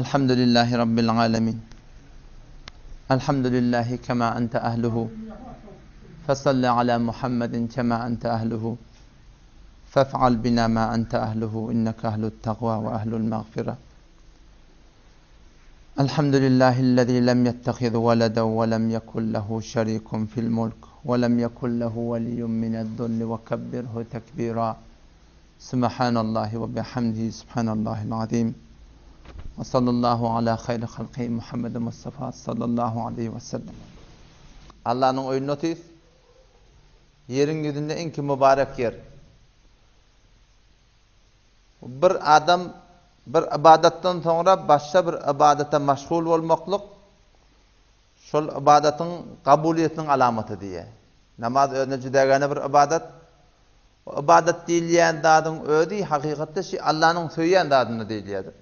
الحمد لله رب العالمين. الحمد لله كما أنت أهله، فصل على محمد كما أنت أهله، فافعل بنا ما أنت أهله، إنك أهل التقوى وأهل المغفرة. الحمد لله الذي لم يتخذ ولدا ولم يكن له شريك في الملك ولم يكن له ولي من الذل وكبره تكبيرا. سبحان الله وبحمده سبحان الله العظيم. وصلى الله على خير خلقه Muhammed Mustafa sallallahu aleyhi ve sellem. Allah'ın oyunutuyuz. Yerin yüzünde en ki mübarek yer. Bir adam bir ibadetten sonra başka bir ibadete meşgul olmaklık şol ibadetin kabuliyetinin alamatı diye. Namaz özüne cüdegane bir ibadet. O ibadet değilyen dadın ödü hakikatte şey Allah'ın söyleyen dadını değilyedir.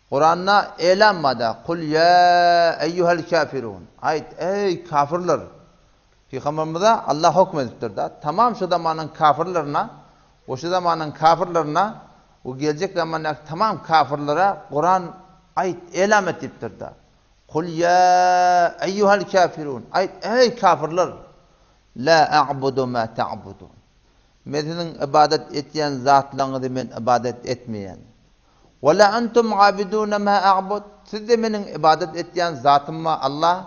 Kur'an'na eğlenmede kul ya eyyuhel kafirun. Ayet ey kafirler. Peygamberimize Allah hükmettir da. Tamam şu zamanın kafirlerine, o şu zamanın kafirlerine, o gelecek zamanın tamam kafirlere Kur'an ayet eğlen etiptir da. Kul ya eyyuhel kafirun. Ayet ey kafirler. La a'budu ma ta'budun. Medinin ibadet etyen zatlarını men ibadet etmeyen. وَلَا أَنْتُمْ عَابِدُونَ مَا أَعْبُدُ. Siz de benim ibadet ettiğin zatım Allah.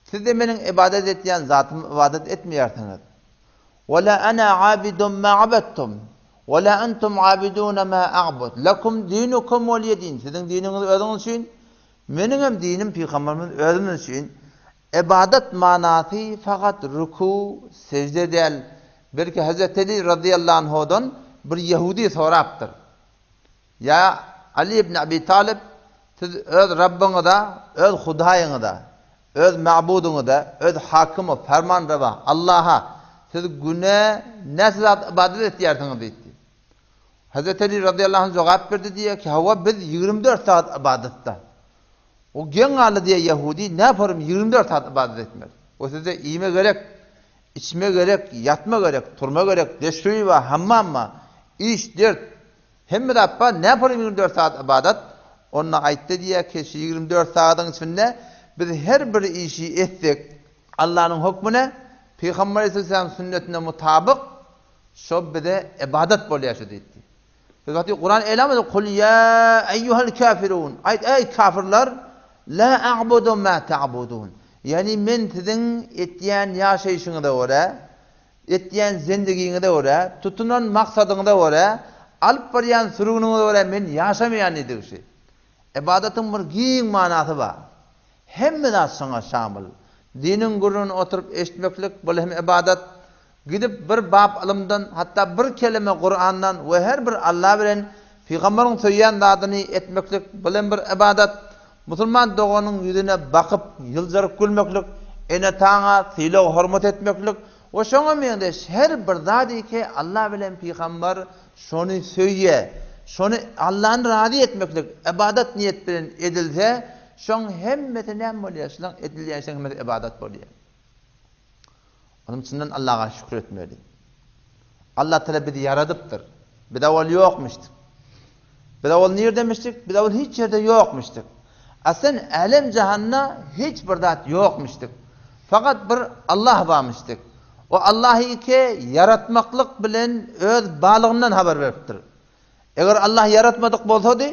Siz de benim ibadet ettiğin zatım ibadet etmiyorsunuz. وَلَا أَنَا عَابِدٌ مَا عَبَدْتُمْ وَلَا أَنْتُمْ عَابِدُونَ مَا أَعْبُدُ لَكُمْ دِينُكُمْ وَلِيَ دِينِ. Sizin dininiz özünüz için, benim dinim Peygamberimin özünüz için. İbadet manası fakat ruku, secde değil. Belki Hazreti Ali radıyallahu anh'dan bir Yahudi soraptır. Ya Ali ibn Abi Talib, siz öz Rabbini da, öz Hudayını da, öz ma'budunu da, öz hakımı, fermanrava, Allah'a siz güne nasıl ibadet ediyorsunuz dedi. Hazreti Ali radıyallahu anh cevap verdi diye ki hava biz 24 saat ibadette. O gen alı diye Yahudi ne yaparım 24 saat ibadet etmez. O size yeme gerek, içme gerek, yatma gerek, turma gerek, deşruyu ve hammam mı, iş, dert. Hem de yapma ne yaparım 24 saat ibadet? Onunla ayette diye ki 24 saatin içinde biz her bir işi ettik. Allah'ın hükmüne, Peygamber Aleyhisselam sünnetine mutabık şu bize ibadet boluyor şu dedi. Fakat Kur'an eylemi kul ya eyyuhel kafirun. Ayet ey kafirler la a'budu ma ta'budun. Yani men sizin ettiyen yaşayışını da ora, ettiyen zindigini de ora, tutunan maksadını da ora, alıp barayan sürgününü de ora men yaşamayan nedir şey. İbadetin bir giyin manası var. Hem de sana şamil. Dinin gururunu oturup eşitmeklik böyle hem ibadet. Gidip bir bab alımdan hatta bir kelime Kur'an'dan ve her bir Allah bilen Peygamber'in söyleyen adını etmeklik böyle bir ibadet. Müslüman doğanın yüzüne bakıp yıldırıp gülmeklik, ene tağa silo hürmet etmeklik. O şuna meyinde her bir zadi ki Allah bilen Peygamber şunu söyle, şunu Allah'ın razı etmeklik ibadet niyet bilen edilse, şun hemmetine moliyasından edilyen şey hemmet ibadet boluyor. Onun için Allah'a şükür etmeli. Allah Teala bizi yaradıptır. Bir davul yokmuştuk. Bir davul neredemiştik? Bir davul hiç yerde yokmuştuk. Aslında alem cehenna hiç bir zat yokmuştuk. Fakat bir Allah varmıştık. O Allah'ı ki yaratmaklık bilen öz bağlığından haber veriptir. Eğer Allah yaratmadık bolsaydı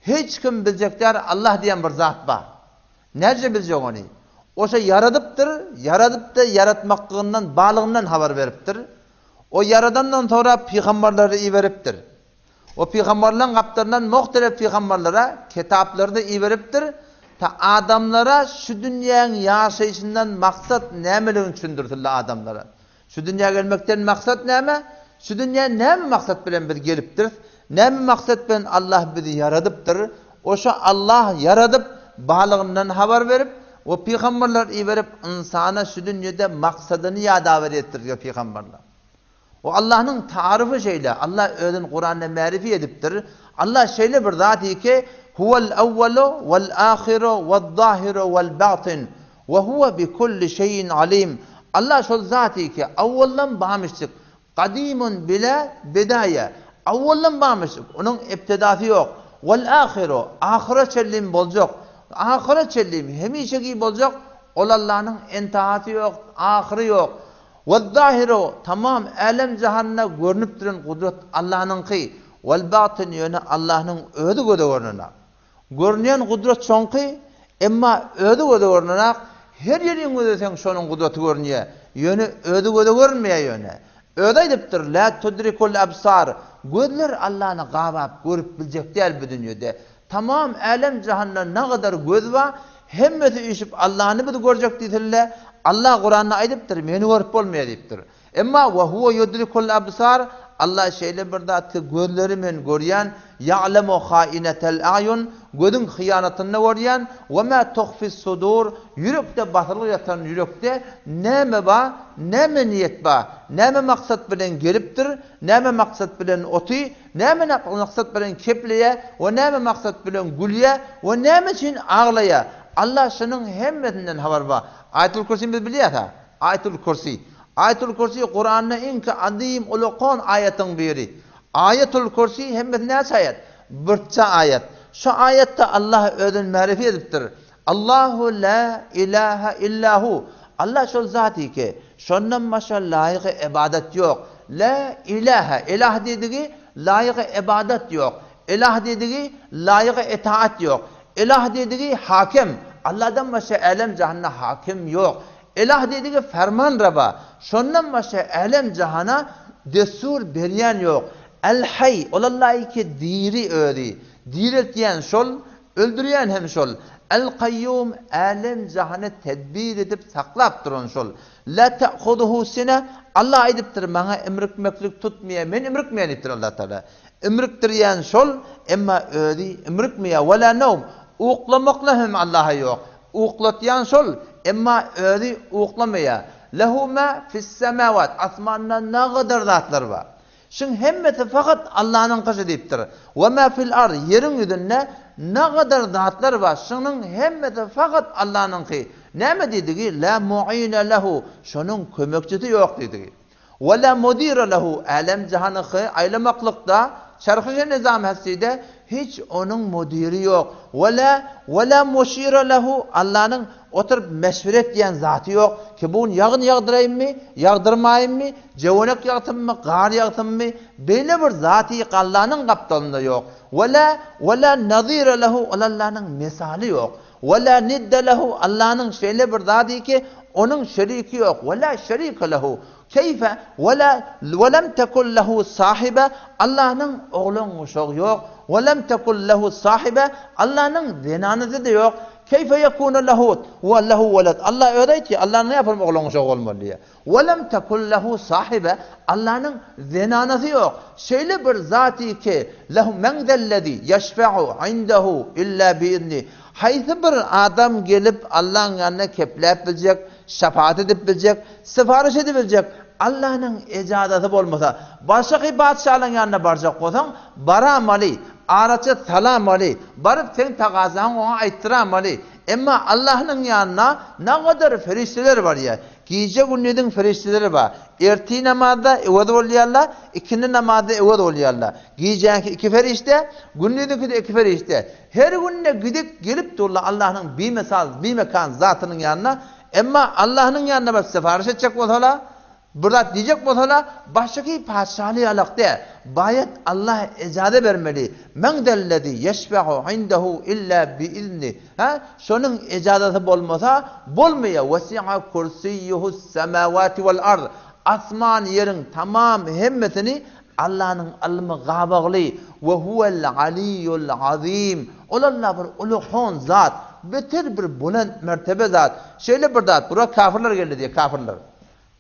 hiç kim bilecekler Allah diyen bir zat var. Nerede bilecek onu? O şey yaradıptır, yaradıp da yaratmaklığından, bağlığından haber veriptir. O yaradandan sonra peygamberleri iyi veriptir. O peygamberlerin kaplarından muhtelif peygamberlere kitaplarını iyi veriptir. Ta adamlara şu dünyanın yaşayışından maksat nemelerini düşündürtürler adamlara. Şu dünyaya gelmekten maksat neme? Şu dünyaya neme maksat bilen bir geliptir? Neme maksat bilen Allah bizi yaradıptır? O şu Allah yaradıp bağlığından haber verip o peygamberler iyi verip insana şu dünyada maksadını yadaver ettirir peygamberler. O Allah'ın tarifi şeyle, Allah özün Kur'an'da marifi ediptir. Allah şeyle bir zati ki huvel evvelu vel ahiru vel zahiru vel batin ve huve bi kulli şeyin alim. Allah şu zati ki evvelden bağmıştık. Kadimun bile bidaye. Evvelden bağmıştık. Onun iptidası yok. Vel ahiru ahiret çellim bolacak. Ahiret çellim hemişeki bolacak. Ol Allah'ın entaati yok, ahiri yok. Vel zahiru tamam alem cehannına görünüp duran kudret Allah'ın ki. Vel batın yönü Allah'ın ödü göde görününe. Görünen kudret çoğunki emma ödü göde görününe. Her yerin ödesen şonun kudreti görünüyor. Yönü ödü göde görünmeye yönü. Öde ediptir. La tudrikul absar. Gözler Allah'ını gabab görüp bilecek değil bu dünyada. Tamam alem cehennem ne kadar göz var. Hemmeti işip Allah'ını bir görecek deyirler. Allah Kur'an'da aydıptır. Meni görüp olmaya deyiptir. Emma ve huve yudrikul absar. Allah şeyle bir dağıtı gözlerimin görüyen. Ya'lemu hainetel ayun. Gözün hıyanatını görüyen. Ve ma tuhfis sudur. Yürekte batırlı yatan yürekte. Neme ba, neme niyet ba. Neme maksat bilen geliptir. Neme maksat bilen oti. Neme maksat bilen kepliye. Ve neme maksat bilen gülye. Ve neme için ağlaya. Allah şunun hemmetinden haber var. Ayetul Kursi biz biliyor ha. Ayetul Kursi. Ayetul Kursi Kur'an'ın en adim ulukon ayetin biri. Ayetul Kursi hemmetine ayet. Birçe ayet. Şu ayette Allah ödün marifi ediptir. Allahu la ilahe illahu. Allah şol zati ki. Şondan başka layık ibadet yok. La ilahe. İlah dediği layık ibadet yok. İlah dediği layık itaat yok. İlah dediği hakim. Allah'dan başka alem cehenneme hakim yok. İlah dediği ferman raba. Şondan başka alem cehana destur beriyen yok. El hay. Olallahi ki diri ödi. Diriltiyen şol. Öldüreyen hem şol. El kayyum alem cehane tedbir edip saklap durun şol. La ta'khuduhu sine. Allah ediptir bana emrikmeklik tutmaya. Men emrikmeyen ettir Allah Teala. Emriktiriyen şol. Emma ödi. Emrikmeye. Ve la nevm. Uqlamakla hem Allah'a yok. Uqlatyan şol. Emma ödi uqlamaya. Lehu ma fis semavat. Asmanna ne kadar zatlar var. Şun hemmeti fakat Allah'ın kışı deyiptir. Ve ma fil ard. Yerin yüzünde ne kadar zatlar var. Şunun hemmeti fakat Allah'ın kışı. Ne mi dediği? La mu'ine lehu. Şunun kömekçisi yok dediği. Ve la mudire lehu. Alem cihanı aylamaklıkta. Şarkıcı nizam hesside hiç onun müdiri yok. Ve la muşire lehu. Allah'ın oturup meşveret diyen zatı yok. Ki bunu yağın yağdırayım mı? Yağdırmayayım mı? Cevonek yağtım mı? Gar yağtım mı? Böyle bir zatı Allah'ın kaptalında yok. Ve la nazire lehu. Allah'ın misali yok. Ve la nidde lehu. Allah'ın şeyle bir zatı ki onun şeriki yok. Ve la şerike lehu. Keyfe ve lem tekul lehu sahibe. Allah'ın oğlun uşağı yok. Ve lem tekul lehu sahibe. Allah'ın zinanızı da yok. Keyfe yekunu lehu ve lehu veled. Allah öyle ki Allah ne yapalım oğlun uşağı olmalı diye. Ve lem tekul lehu sahibe. Allah'ın zinanızı yok. Şeyle bir zatı ki lehu men zellezi yeşfe'u indehu illa biizni. Haysi bir adam gelip Allah'ın yanına keplep bilecek, şefaat edip bilecek, sipariş edip bilecek. Allah'ın icazeti olmasa başka bir padişahın yanına baracak olsan baramali, araçı salamali, barıp sen takazan ona ayttıramali. Ama Allah'ın yanına ne kadar ferişteler var ya. Gece gündüzün ferişteleri var. Erti namazda evvel oluyorlar, ikindi namazda evvel oluyorlar. Gece'nki iki ferişte, gündüzünki de iki ferişte. Her günde gidip gelip dururlar Allah'ın bir mekan zatının yanına. Ama Allah'ın yanına bak sipariş edecek olsalar, burada diyecek olsalar, başka padişahlığı alakta. Bayet Allah icazet vermeli. Men dellezi yeşfe'u indehu illa biizni. Şunun icazeti olmasa, bolmaya. Vesi'a kursiyyuhu semavati vel ard. Asman yerin tamam hemmetini Allah'ın alımı gâbağlı. Ve huvel aliyyul azim. Olallah bir uluhun zat. Beter bir buland mertebe zat. Şöyle bir zat. Buraya kafirler geldi diye kafirler.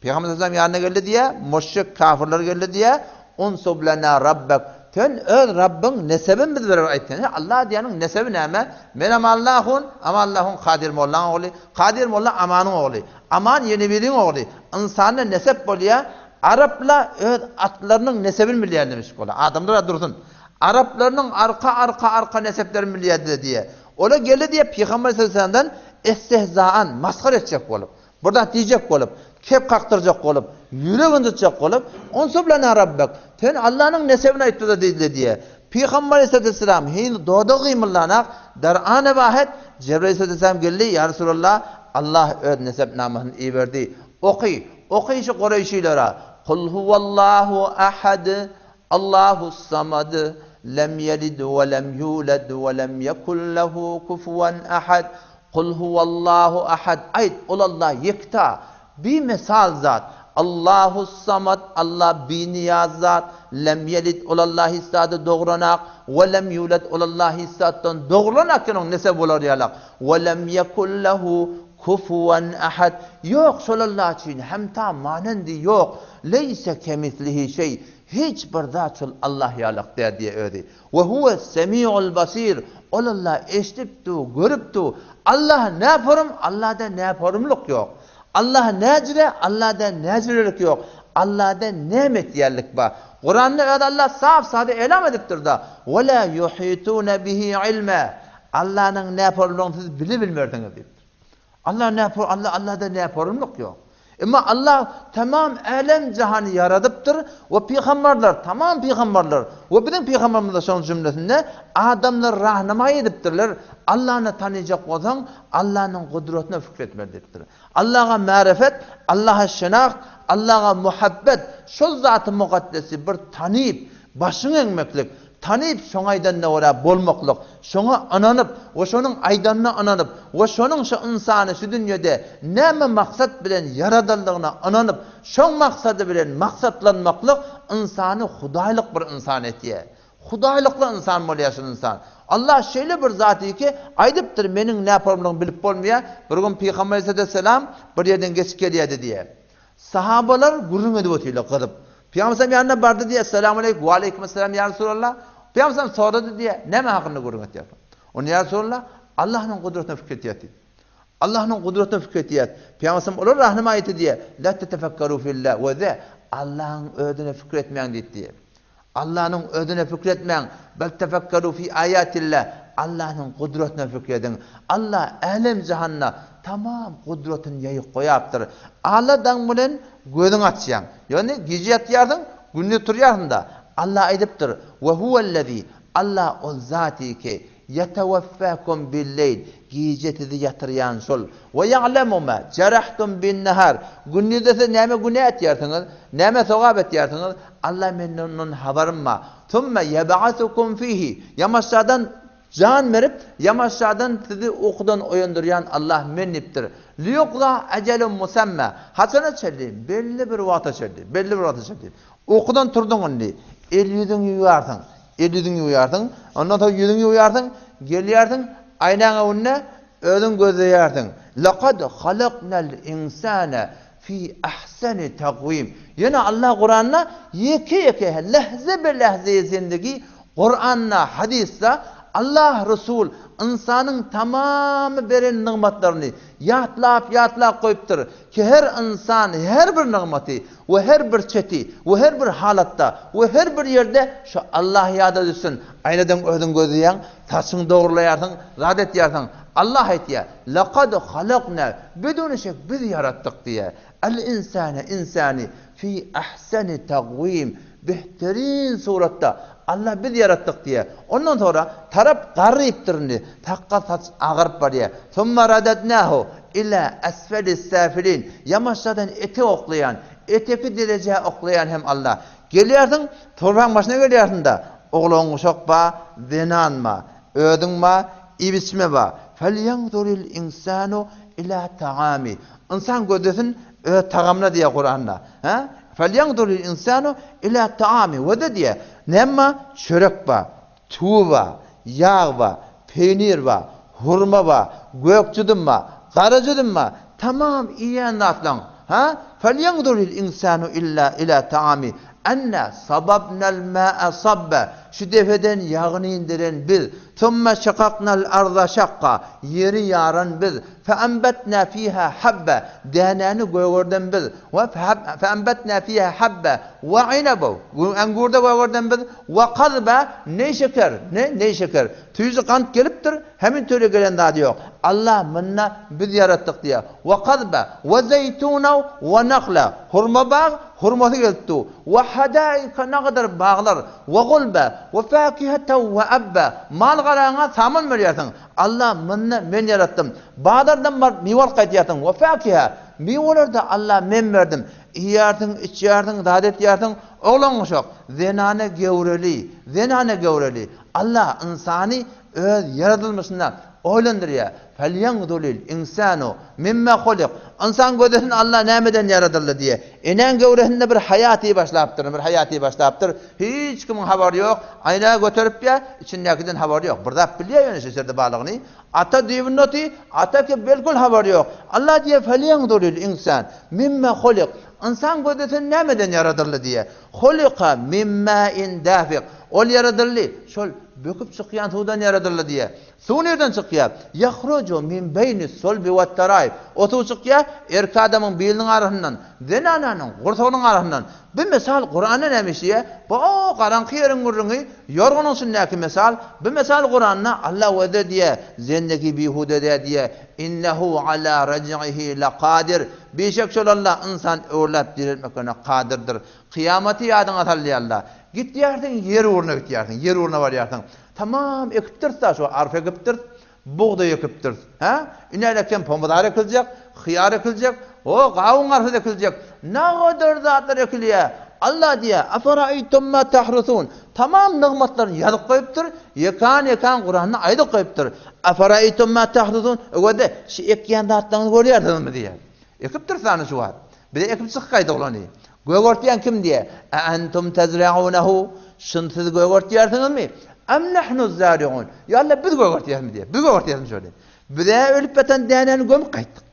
Peygamber Aleyhisselam yanına geldi diye. Müşrik kafirler geldi diye. Unsub lana rabbek. Sen öz Rabbin nesebin biz verir ayettin. Allah diyenin nesebi neyme? Men Allah'un Kadir Molla'nın oğlu. Kadir Molla Aman'ın oğlu. Aman yeni birinin oğlu. İnsanın nesep oluyor. Arapla öz atlarının nesebini bilir demiş. Adamlar dursun. Araplarının arka neseplerini bilir diye. Ola geldi diye Peygamber Aleyhisselam'dan istihzaan, maskar edecek olup. Burada diyecek olup. Kep kaktıracak olup. Yüreğini tutacak olup. Unsub lana rabbek. Sen Allah'ın nesebini ayıttı da dedi diye. Peygamber Aleyhisselam hin doğdu kıymıllanak der ana vahet Cebrail Aleyhisselam geldi ya Resulallah Allah öz nesep namını iyi verdi. Oku şu Kureyşilere. Kul huvallahu ahad Allahu samad lem yelid ve lem yulad ve lem yekun lehu kufuven ahad. Kul huvallahu ahad. Ayet olallah yekta. Bir mesal zat. Allahu samad Allah biniyaz zat. Lem yelid olallah istadı doğranak. Ve lem yulad olallah istadıdan doğranak onun nesep olar yalak. Ve lem yekun lehu kufuven ahad. Yok şolallah için hem tam manendi yok. Leyse kemislihi şey. Hiçbir zat şol Allah yalak der diye ödi. Ve huve semi'ul basir. Olallah eşitiptu, görüptu. Allah ne yaparım? Allah'da ne yaparımlık yok. Allah necre, Allah'da necrelik yok. Allah'da nimet yerlik var. Kur'an'da Allah saf sade elam ediptir da. Ve la yuhitune bihi ilme. Allah'ın ne yaparımlığını siz bilmerdiniz deyip. Allah ne yapar? Allah'da ne yaparımlık yok. Ama Allah tamam alem cihanı yaradıptır ve peygamberler tamam peygamberler ve bizim peygamberimiz de son cümlesinde adamlar rahnama ediptirler. Allah'ını tanıyacak olsan Allah'ın kudretine fikretmelidir. Allah'a marifet, Allah'a şenak, Allah'a muhabbet, şu zat-ı mukaddesi bir tanıyıp başını eğmeklik, tanıyıp şoňaýdan ne ora bolmaklyk, şoňa ananyp, we şonuň aýdanına ananyp, we şonuň şu insany şu dünýede näme maksat bilen yaradyldygyna ananyp, şoň maksady bilen maksatlanmaklyk insany hudaýlyk bir insan etýär. Hudaýlykly insan bolýaşyn insan. Allah şeýle bir zat ki aýdypdyr meniň näparmygymy bilip bolmaýar. Bir gün Peygamber Aleyhisselam bir ýerden geçip gelýärdi diye. Sahabalar gurrun edip oturýarlar gyzyp. Peygamber yanına bardı diye selamun aleyküm ve aleyküm selam ya Resulallah. Peygamber soradı diye neme hakkında gurgun etiyat. Onu ya Resulallah Allah'ın kudretine fikretiyat. Allah'ın kudretine fikretiyat. Peygamber olur rahnama ayeti diye la tetefekkaru fillah ve de Allah'ın ödüne fikretmeyen diye. Allah'ın ödüne fikretmeyen bel tefekkaru fi ayatillah. Allah'ın kudretine fikredin. Allah alem cihanna tamam kudretini yayıp koyaptır. Allah'dan bilen gözün açyan. Yani gece yatıyardın, günlü turuyardın da. Allah aydıptır. Ve huvellezî Allah o zati ki yeteveffâkum billeyl. Gece sizi yatıryan sol. Ve ya'lemu ma cerahtum bin nehar. Günlü dese neme günah etyarsınız, neme sogab etyarsınız. Allah mennunun haberim ma. Thumme yeb'asukum fihi. Yamaşadan can verip yamaşadan sizi okudan oyunduryan Allah menniptir. Liyukla ecelun musamma. Hasana çeldi. Belli bir vata çeldi. Belli bir vata çeldi. Okudan turdun onu. El yüzünü yuyarsın. El yüzünü yuyarsın. Ondan sonra yüzünü yuyarsın. Geliyarsın. Aynana önüne ödün gözü yarsın. Laqad halaqnal insana fi ahsani takvim. Yani Allah Kur'an'na yeke lehze bir lehze zindagi Kur'an'na hadis'te Allah Resul insanın tamamı beren nimetlerini yatlap koyuptur ki her insan her bir nimeti ve her bir çeti ve her bir halatta ve her bir yerde şu Allah yada düşsün. Aynadan ödün gözüyen saçını doğrulayarsın, radet yarsın. Allah ayetiye laqad halaqna bidun şek biz yarattık diye. El insani fi ahsani takvim behterin suratta Allah biz yarattık diye. Ondan sonra taraf gariptirni. Takka saç ağırıp var diye. Thumma radadnahu ila asfalis safilin. Yamaçlardan eti oklayan, eteki derece oklayan hem Allah. Geliyorsun, torban başına geliyorsun da. Oğlun uşakba, zinanma, ödünma, ibisme. Felyanzuril insanu ila ta'ami. İnsan gözüsün tagamına diye Kur'an'da. Felyanzuril insanu ila ta'ami. Ve de diye. Nemma çörek var, tuğ var, yağ var, peynir var, hurma var, gökçüdüm var, karacüdüm var. Tamam iyi anlatlan. Felyanzuril insanu ila ta'ami. Enne sababnel mâ'e sabbe. Şu defeden yağını indiren biz. ثم شققنا الأرض شقا يري يارن biz فأنبتنا فيها حبة دانانı göğürdün biz فأنبتنا فيها حبة وعنب أنگurda göğürdün biz وقضبة ne şeker tüyüzü kant geliptir hemen töre gelen daha yok Allah minna biz yarattık diye وقضبة وزيتون ونخلة hurma bağ hurması gelipti وحدائق نقدر bağlar وغلبة وفاكهة وأبا mal qarağına saman veriyorsun Allah minna men yarattım bağlardan var mivar qaytıyatın وفاكهة mivalar da Allah men verdim yiyartın içyartın dadet yartın oğlan çok zenane gevreli Allah insani öz yaratılmasından oylandır ya فَلْيَنْظُرِ الْاِنْسَانُ مِمَّا خُلِقْ İnsan gözünden Allah nemeden yaratıldı diye. İnen göğresinde bir hayatı başlayıptır. Hiç kimin haberi yok. Aynağı götürüp ya içindekiden haberi yok. Burada biliyor yani şişirdi balığını. Ata divin noti, ata ki belkul haberi yok. Allah diye فَلْيَنْظُرِ الْاِنْسَانُ مِمَّا خُلِقْ İnsan gözünden nemeden yaratıldı diye. خُلِقَ مِمَّا اِنْ دَافِقْ Ol yaratıldı. Şol böküp çıkıyan sudan yaratıldı diye. Su nereden çıkıyor? Yahrucu min beyni solbi ve tarayb. Otu çıkıyor erkek adamın belinin arasından, zenananın kurtağının arasından. Bir misal Kur'an'ın emişiye, bu karanlık yerin gurrunu, yorgunun sünnaki misal, bir misal Kur'an'na Allah vede diye, zendeki bihude de diye, innehu ala rac'ihi laqadir. Beşek şol Allah insan öğlet dirilmekine kadirdir. Kıyameti yadın atalli Allah. Git diyardın yer uğruna git diyardın, yer uğruna var diyardın. Tamam ekiptir şu arpa ekiptir, buğday ekiptir. Ha? İnerken pomidor ekilecek, hıyar ekilecek, o kavun arpa ekilecek. Ne kadar zatlar ekiliyor. Allah diye afara'aytum ma tahrusun. Tamam nimetlerini yazıp koyuptur. Yekan Kur'an'ı ayda koyuptur. Afara'aytum ma tahrusun. O da şu ekyan zatlarını görüyorsunuz mu diye. Ekiptir sana şu var. Bir de ekip sıkkaydı olanı. Göğürtüyen kim diye? Entum tezra'unehu. Şıntısı göğürtüyersiniz mi? Em nahnu zari'un. Ya Allah biz göğürtüyelim mi diye. Biz göğürtüyelim şöyle. Bir de ölüp beten değerlerini gömüp kayıttık.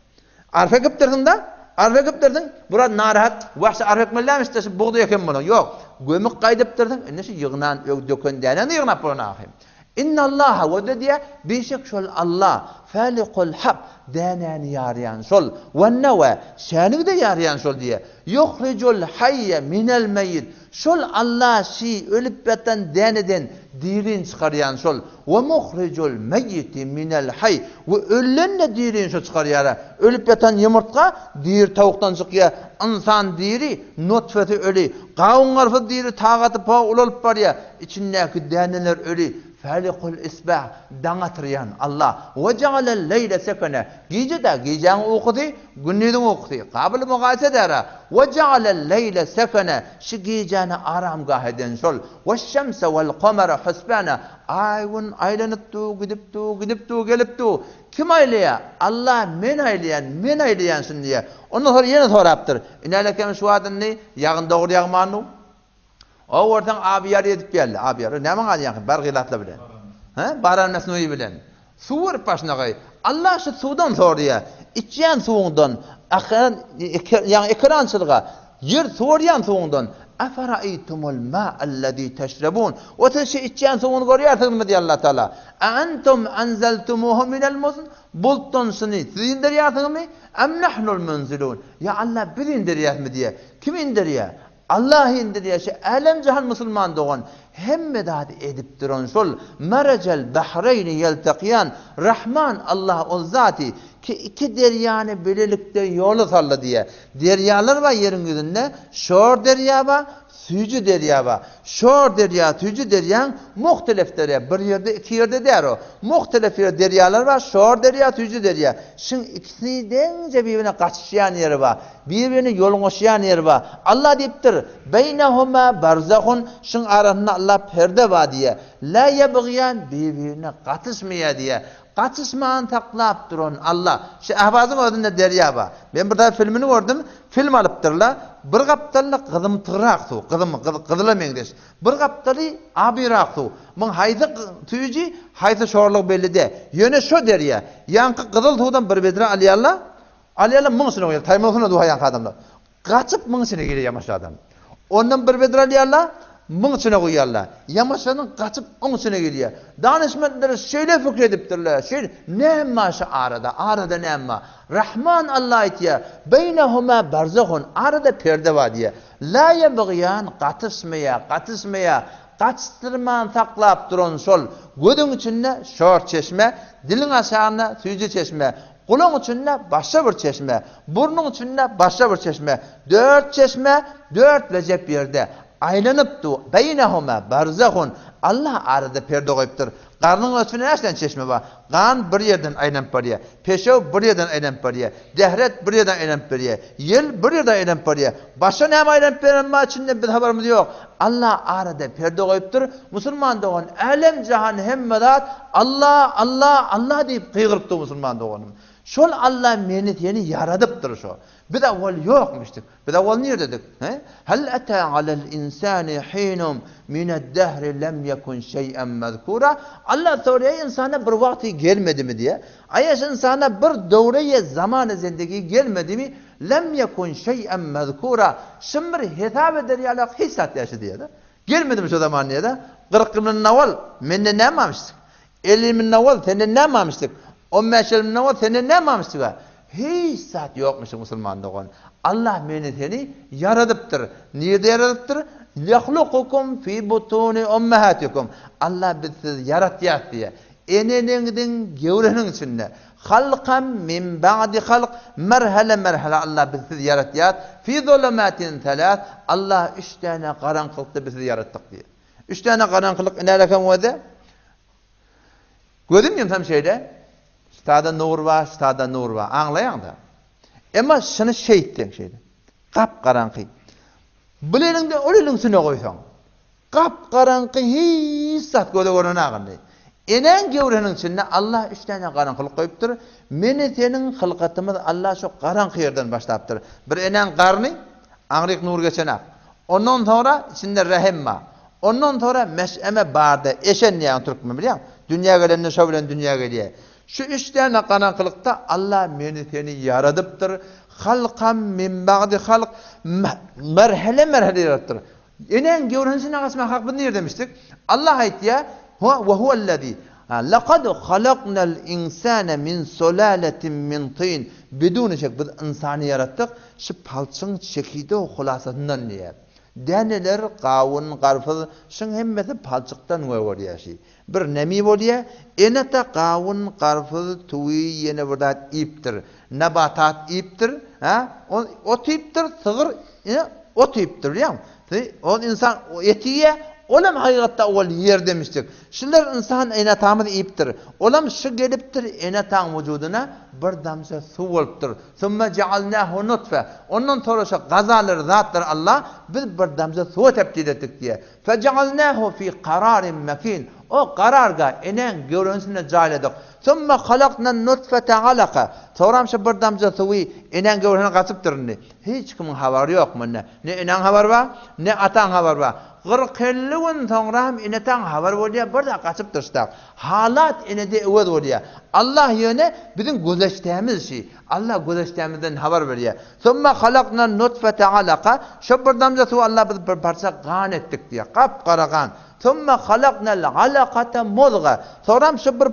Arfa gıptırdın da. Arfa gıptırdın. Burada narahat. Vahşi arfa gıptırdım işte buğday yakın bunu. Yok. Gömüp kaydıptırdın. Nesi yığınan dökün değerlerini yığınap bunu ahim. İnna Allaha ve de diye beşik şol Allah. Falikul hab. Değerlerini yarayan şol. Ve neve. Şanı da yarayan şol diye. Yuhricul hayye minel meyyid. Şol Allah ölüp beten deneden dirin çıkaryan şol. Ve muhricul meyyiti minel hay. Ve öllenle dirin şol çıkaryan. Ölüp beten yumurtka dir tavuktan çıkıyor. İnsan diri nutfeti ölü. Kavun arfı diri tağatı pağı ulup var ya. İçindeki deneler ölü. Falikul isbah danatıryan Allah. Ve cealel leyle sekene. Gece de geceğini okudu, gündüzünü okudu. Kabul mugayese dera. Ve cealel leyle sekene. Şu geceğini aramgah eden şol. Ve şemse vel kamera husbana. Ayın aylanıptu, gidiptu, geliptu. Kim aylaya? Allah men aylayansın diye. Ondan sonra yine soraptır. İnalekem şu adın ne? Yağın doğru yağmanı. O ortadan abi yarı edip geldi. Abi yarı. Ne man yakın? Bargılatla bilen. Ha? Baran mesnuyi bilen. Su var başına gay. Allah şu sudan soruyor. İçen suundan, yani ekrançılığa, yer soruyan suundan. Afara'aytumul ma'allezî teşrebûn. O teşi içen suunu görüyorsunuz mu diye Allah Teala. Entum enzeltumuhu minel muzn. Bultun sını. Siz indiriyorsunuz mu? Em nahnul munzilûn. Ya Allah bir indiriyor mu diye. Kim indiriyor? Allah indiriyor. Alem cihan Müslüman doğan. Hem medad edip duran şol. Meracel bahreyni yeltekiyan. Rahman Allah o zati. Ki iki deryanı birlikte yolu salla diye. Deryalar var yerin yüzünde. Şor derya var. Sücü derya var. Şor derya, sücü derya muhtelif derya. Bir yerde, iki yerde der o. Muhtelif deryalar var. Şor derya, sücü derya. Şimdi ikisi dence birbirine kaçışan yeri var. Birbirine yolunuşan yeri var. Allah deyiptir. Beynehuma barzahun. Şimdi arasında Allah perde var diye. La yebğiyan birbirine katışmaya diye. Kaçışman taklap durun Allah. Şu ahvazın odunda derya var. Ben burada filmini gördüm. Film alıptırlar. Bir kaptalı kızım tıraq su. Kızıla mengdeş. Bir kaptalı abirak su. Mun haydı tüyücü, haydı şorluk belli de. Yöne şu derya. Yankı kızıl tuğdan bir bedre aliyallah. Aliyallah mınsına koyar. Taymılsına duha yankı adamlar. Kaçıp mınsına giriyor yamaş adam. Ondan bir bedre aliyallah. mıng içine koyarlar. Yamaşanın kaçıp onun içine geliyor. Danışmanları şöyle fikrediptirler. Şöyle ne maşa arada ne ma. Rahman Allah aytiya. Beynehuma barzahun. Arada perde var diye. La yebgiyan qatışmaya. Kaçtırman saklap duran sol. Gödün içinde şor çeşme, dilin aşağına suyucu çeşme. Kulun içinde başka bir çeşme, burnun içinde başka bir çeşme. 4 çeşme, 4 lecep yerde. Aylanıptı. Beynehuma barzahun. Allah arada perde koyuptur. Karnın içinde nereden çeşme var? Kan bir yerden aylanıp barıya. Peşev bir yerden aylanıp barıya. Dehret bir yerden aylanıp barıya. Yel bir yerden aylanıp barıya. Başka ne aylanıp barıya içinde bir haberimiz yok. Allah arada perde koyuptur. Müslüman doğan alem cihan hemmedat Allah deyip kıygırıptı Müslüman doğanım. Şol Allah meni yeni yaradıptır şu. Bir de ol yokmuştuk. Bir de ol niye dedik? Hal ata alel insani hinum mined dehri lem yekun şey'en mezkura. Allah soruyor insana bir vakti gelmedi mi diye. Ayaş insana bir devreye zamanı zindagi gelmedi mi? Lem yekun şey'en mezkura. Şimdi hitap eder ya Allah hissat yaşı diye de. Gelmedi mi şu zaman diye de. 40 yılın naval menne ne yapmamıştık? 50 yılın naval senden ne yapmamıştık? 15 yılın naval senden ne yapmamıştık? Hiç saat yokmuş Müslüman doğan. Allah meni seni yaradıptır. Niye de yaradıptır? Yahlukukum fi butuni ummahatikum. Allah bizi yaratyat diye. Eneningdin gevrenin içinde. Halqan min ba'di halq merhale Allah bizi yaratyat. Fi zulumatin talat. Allah 3 tane karanlıkta bizi yarattık diye. 3 tane karanlık ne alakam var? Gördün mü tam şeyde? Stada nur var. Anlayan da. Ama şunu şeyitten şeyde. Kap karanlık. Bilenin de ölülün üstüne koysan. Kap karanlık hiç sat görünen ağındı. Enen gevrenin içinde Allah 3 tane karanlık koyuptur. Meni senin hılkatımız Allah şu karanlık yerden başlayıptır. Bir enen karnı, anrik nur geçenak. Ondan sonra içinde rahim var. Ondan sonra meş'eme barda eşen diye Türkmen biliyor musun? Dünya gelenine şöyle dünya geliyor. Şu 3 tane karanlıkta Allah meni seni yaradıptır. Halqan min ba'di halq merhale yarattır. Enen gevrensin ağasına hak bunu demiştik. Allah ayet ya ve huvellezî laqad halaqnal insane min sulaletin min tin. Bidun şek biz insanı yarattık. Şu palçın çekide o hulasasından diye. Deneler qavun qarfız şun hemmeti palçıktan oluyor şey. Bir nemi oluyor. Enete qavun qarfız tuvi yene birdat iptir. Nabatat iptir. O tiptir sığır o tiptir ya. O insan etiye olam hakikatte ol yer demiştik. Şunlar insan enetamı iptir. Olam şu geliptir enetam vücuduna bir damsa su oluptur. Sümme cealnahu nutfe. Ondan sonra şu gazalar zatlar Allah biz bir damsa su tebdil ettik diye. Fecealnahu fi kararin mekin. O kararga enen görünsüne cayladık. Sümme halakna nutfete alaka. Sonra şu bir damsa suyu enen görünsüne katıptır. Hiç kimin haber yok mu ne? Ne enen haber var ne atan haber var. 40 yılın sonra inetan haber oluyor. Burada kaçıp dursak. Halat inede öğüt oluyor. Allah yöne bizim gözleştiğimiz şey. Allah gözleştiğimizden haber veriyor. Sonra halakna nutfete alaka. Şu bir damla su Allah biz bir parça kan ettik diye. Kapkara kan. Sonra halaknal alakata mudga. Sonra şu bir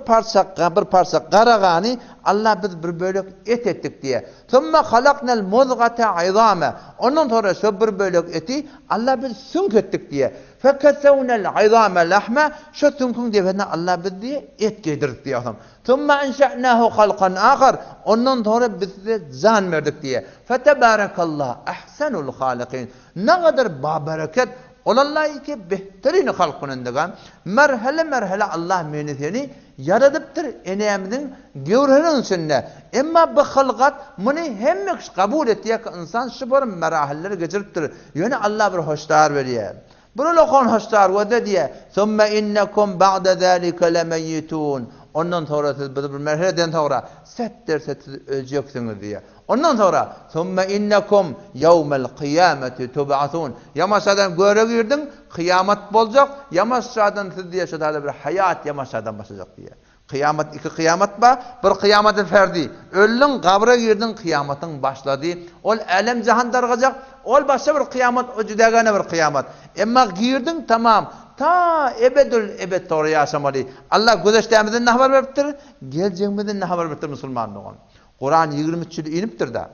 parça karagani Allah biz bir bölük et ettik diye. Sonra halaknal mudgata izame. Ondan sonra şu bir bölük eti Allah biz sünk ettik diye. Fekesevnel izame lahme. Şu sünkün devene Allah biz diye et giydirdik diye. Sonra inşa'nahu halkan ahar. Ondan sonra biz de zan verdik diye. Fetebarakallah ahsenul halikin. Ne kadar babereket olallah ki behterini halkınındıgan merhele Allah menetini yaradıptır enemizin gevrenin içinde. Ama bu halkat bunu hem kabul ettiği insan şu bir merahalleri geçiriptir. Yani Allah bir hoştar veriyor. Bunu lokon hoştar ve diye. Sümme innekum ba'de zâlike lemeyyitûn. Ondan sonra siz bir merhaleden sonra set derse öleceksiniz diye. Ondan sonra sümme innekum yevmel kıyameti tub'atun. Yamaşadan göre girdin, kıyamet olacak. Yamaşadan siz diye şöyle bir hayat yamaşadan başlayacak diye. Kıyamet iki kıyamet var. Bir kıyametin ferdi. Öldün kabra girdin kıyametin başladı. Ol alem cihan dargacak. ol başa bir kıyamet, o jüdagana bir kıyamet. Emma girdin tamam. Ta ebedül ebed doğru yaşamalı. Allah gözeştemizden ne haber veriptir? Geleceğimizden ne haber veriptir Müslümanlığın. Kur'an 23 yıl iniptir da.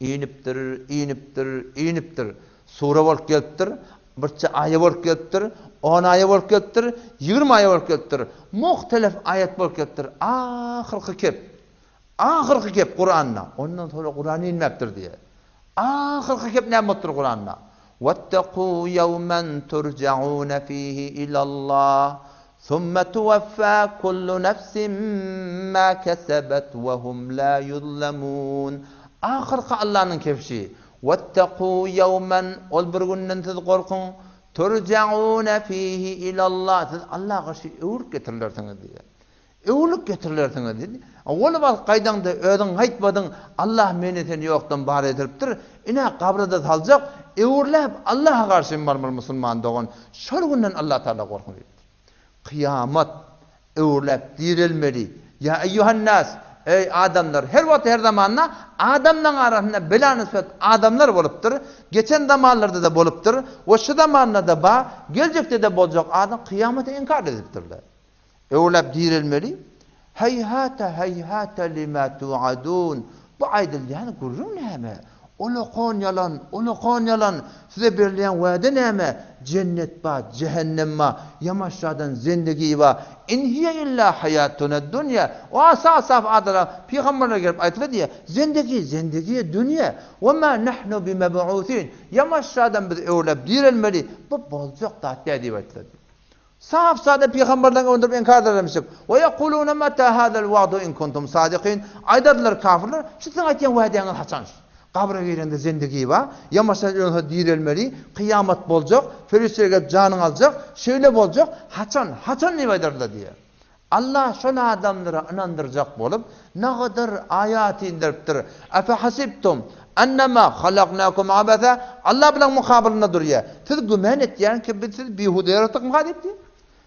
İniptir. Sure bolup geliptir. Birçe ayet bolup geliptir. 10 ayet bolup geliptir. 20 ayet bolup geliptir. Muhtelif ayet bolup geliptir. Ahirki kep Kur'an'na. Ondan sonra Kur'an inmeptir diye. Ahirki kep ne muttur Kur'an'na? وَاتَّقُوا يَوْمًا تُرْجَعُونَ فِيهِ إِلَى اللّٰهِ ثُمَّ تُوَفَّى كُلُّ نَفْسٍ مَا كَسَبَتْ وَهُمْ لَا يُظْلَمُونَ. Ahirki Allah'ın kefşi. وَاتَّقُوا يَوْمًا ol bir günden siz korkun. تُرْجَعُونَ فِيهِ إِلَى اللّٰهِ. Siz Allah'a karşı öğürük getirilersiniz diye. Öğürük getirilersiniz diye. Oğlu bak kaydanda ödün haytmadın Allah meni seni yoktan bahar ediliptir. İne kabrada salacak. Öğürlep Allah'a karşı marmar Müslüman doğun. Şol günden Allah Teala korkun dedi. Kıyamet öğürlep dirilmeli. Ya eyyuhan nas, ey adamlar, her vakit her zamanla adamdan arasında bela nispet adamlar boluptur. Geçen zamanlarda da boluptur. O şu zamanlarda ba gelecekte de bolacak adam kıyameti inkar ediptirler. Öğürlep dirilmeli. Heyhate lima tu'adun. Bu aydıl yani gurrun neyme? Ulu yalan. Size verilen vaade neyme? Cennet ba, cehennem ma, yamaşadan zindagi ba. In hiye illa hayatuna dünya. O asaf adala peygamberler gelip aytdı diye. Zindagi dünya. Ve ma nahnu bimeb'usin. Yamaşadan biz öğlep dirilmeli. Bu bolacak da dedi aytdı. Saf sade peygamberden öndürüp inkar edermişik. Ve yekulune meta hadal wa'du in kuntum sadiqin. Aydadılar kafirler. Sizin aytyan vaadeniz haçan. Kabra girende zindagi va, yamaşa dirilmeli, kıyamet bolacak, ferişteler canın alacak, şöyle bolacak, haçan ne aydarlar diye. Allah şol adamlara inandıracak bolup, ne kadar ayat indiriptir. Afa hasibtum annama halaqnakum abatha. Allah bilen mukabilinde duruyor. Siz gümen etdiyen ki siz bihude yaratık mı hadipti?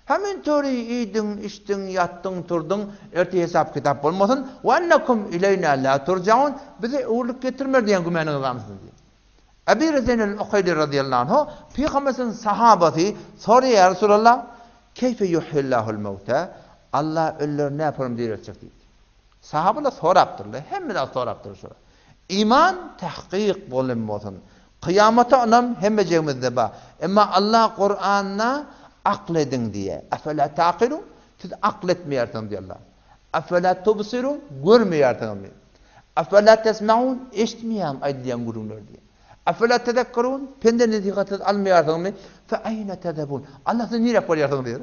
Hemen tori idin, içtin, yattın, turdun, erti hesap kitap olmasın. Ve ennekum ileyna la turcaun. Bize uğurluk getirmer diyen gümeniniz var diye. Ebi Rezenel Uqayli radıyallahu anh, Peygamberin sahabati soruyor ya Resulallah, keyfe yuhillahul mevta? Allah ölüleri ne yaparım diye ölecek deyip. Sahabeler soraptırlar, hem de soraptırlar sonra. İman tahqiq bulunmasın. Kıyamata anam hemmecemizde ba. Ama Allah Kur'an'na akledin diye. Afela taqilun? Siz akletmeyersiniz diye Allah. Afela tubsirun? Görmeyersiniz diye. Afela tesma'un? Eşitmeyen aydiyen gurunlar diye. Afela tedekkarun? Pende netiqatı almayarsınız diye. Fe ayne tedebun? Allah siz niye koyarsınız diye.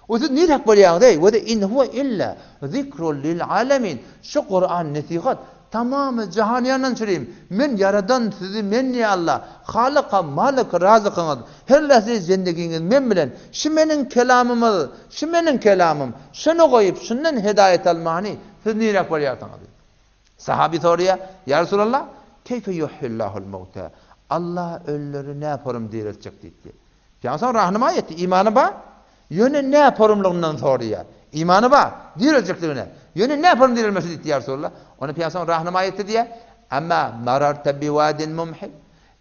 O siz niye koyarsınız diye. Ve de in huve illa zikrun lil alemin. Şu Kur'an netiqat tamamı cihaniyandan söyleyeyim. Men yaradan sizi men ya Allah. Halika, malik, razıkınız. Her lahze zindeginiz men bilen. Şu menin kelamım. Şunu koyup şundan hidayet almani. Siz niye koyarsınız? Sahabi soruyor. Ya Resulallah, keyfe yuhillahul mevta? Allah ölüleri ne yaparım diriltecek dedi. Yani sonra rahnama etti. İmanı ba. Yöne ne yaparımlığından soruyor. İmanı ba. Diriltecekliğine. Yöne ne yaparım dirilmesi dedi ya Resulallah. Onu Peygamber rahnama etti diye. Ama mararta biwadin mumhil.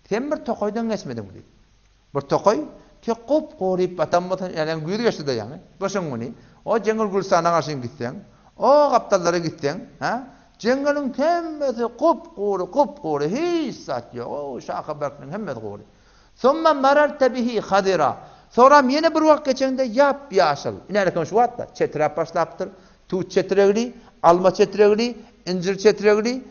Sen bir tokoydan geçmedin dedi. Bir tokoy ki kup qorip atamatan yani güyür geçti de yani. Başın bunu. O cengal gülsana karşın gitsen. O kaptallara gitsen. Cengalın temmesi kup qoru. Hiç sat yok. O şaka bakın hemmet qoru. Sonra mararta bihi khadira. Sonra yine bir vakit geçende yap yaşıl. İnerken şu vatta çetrap başlaptır. Tut çetregli, alma çetregli, incir çetregli,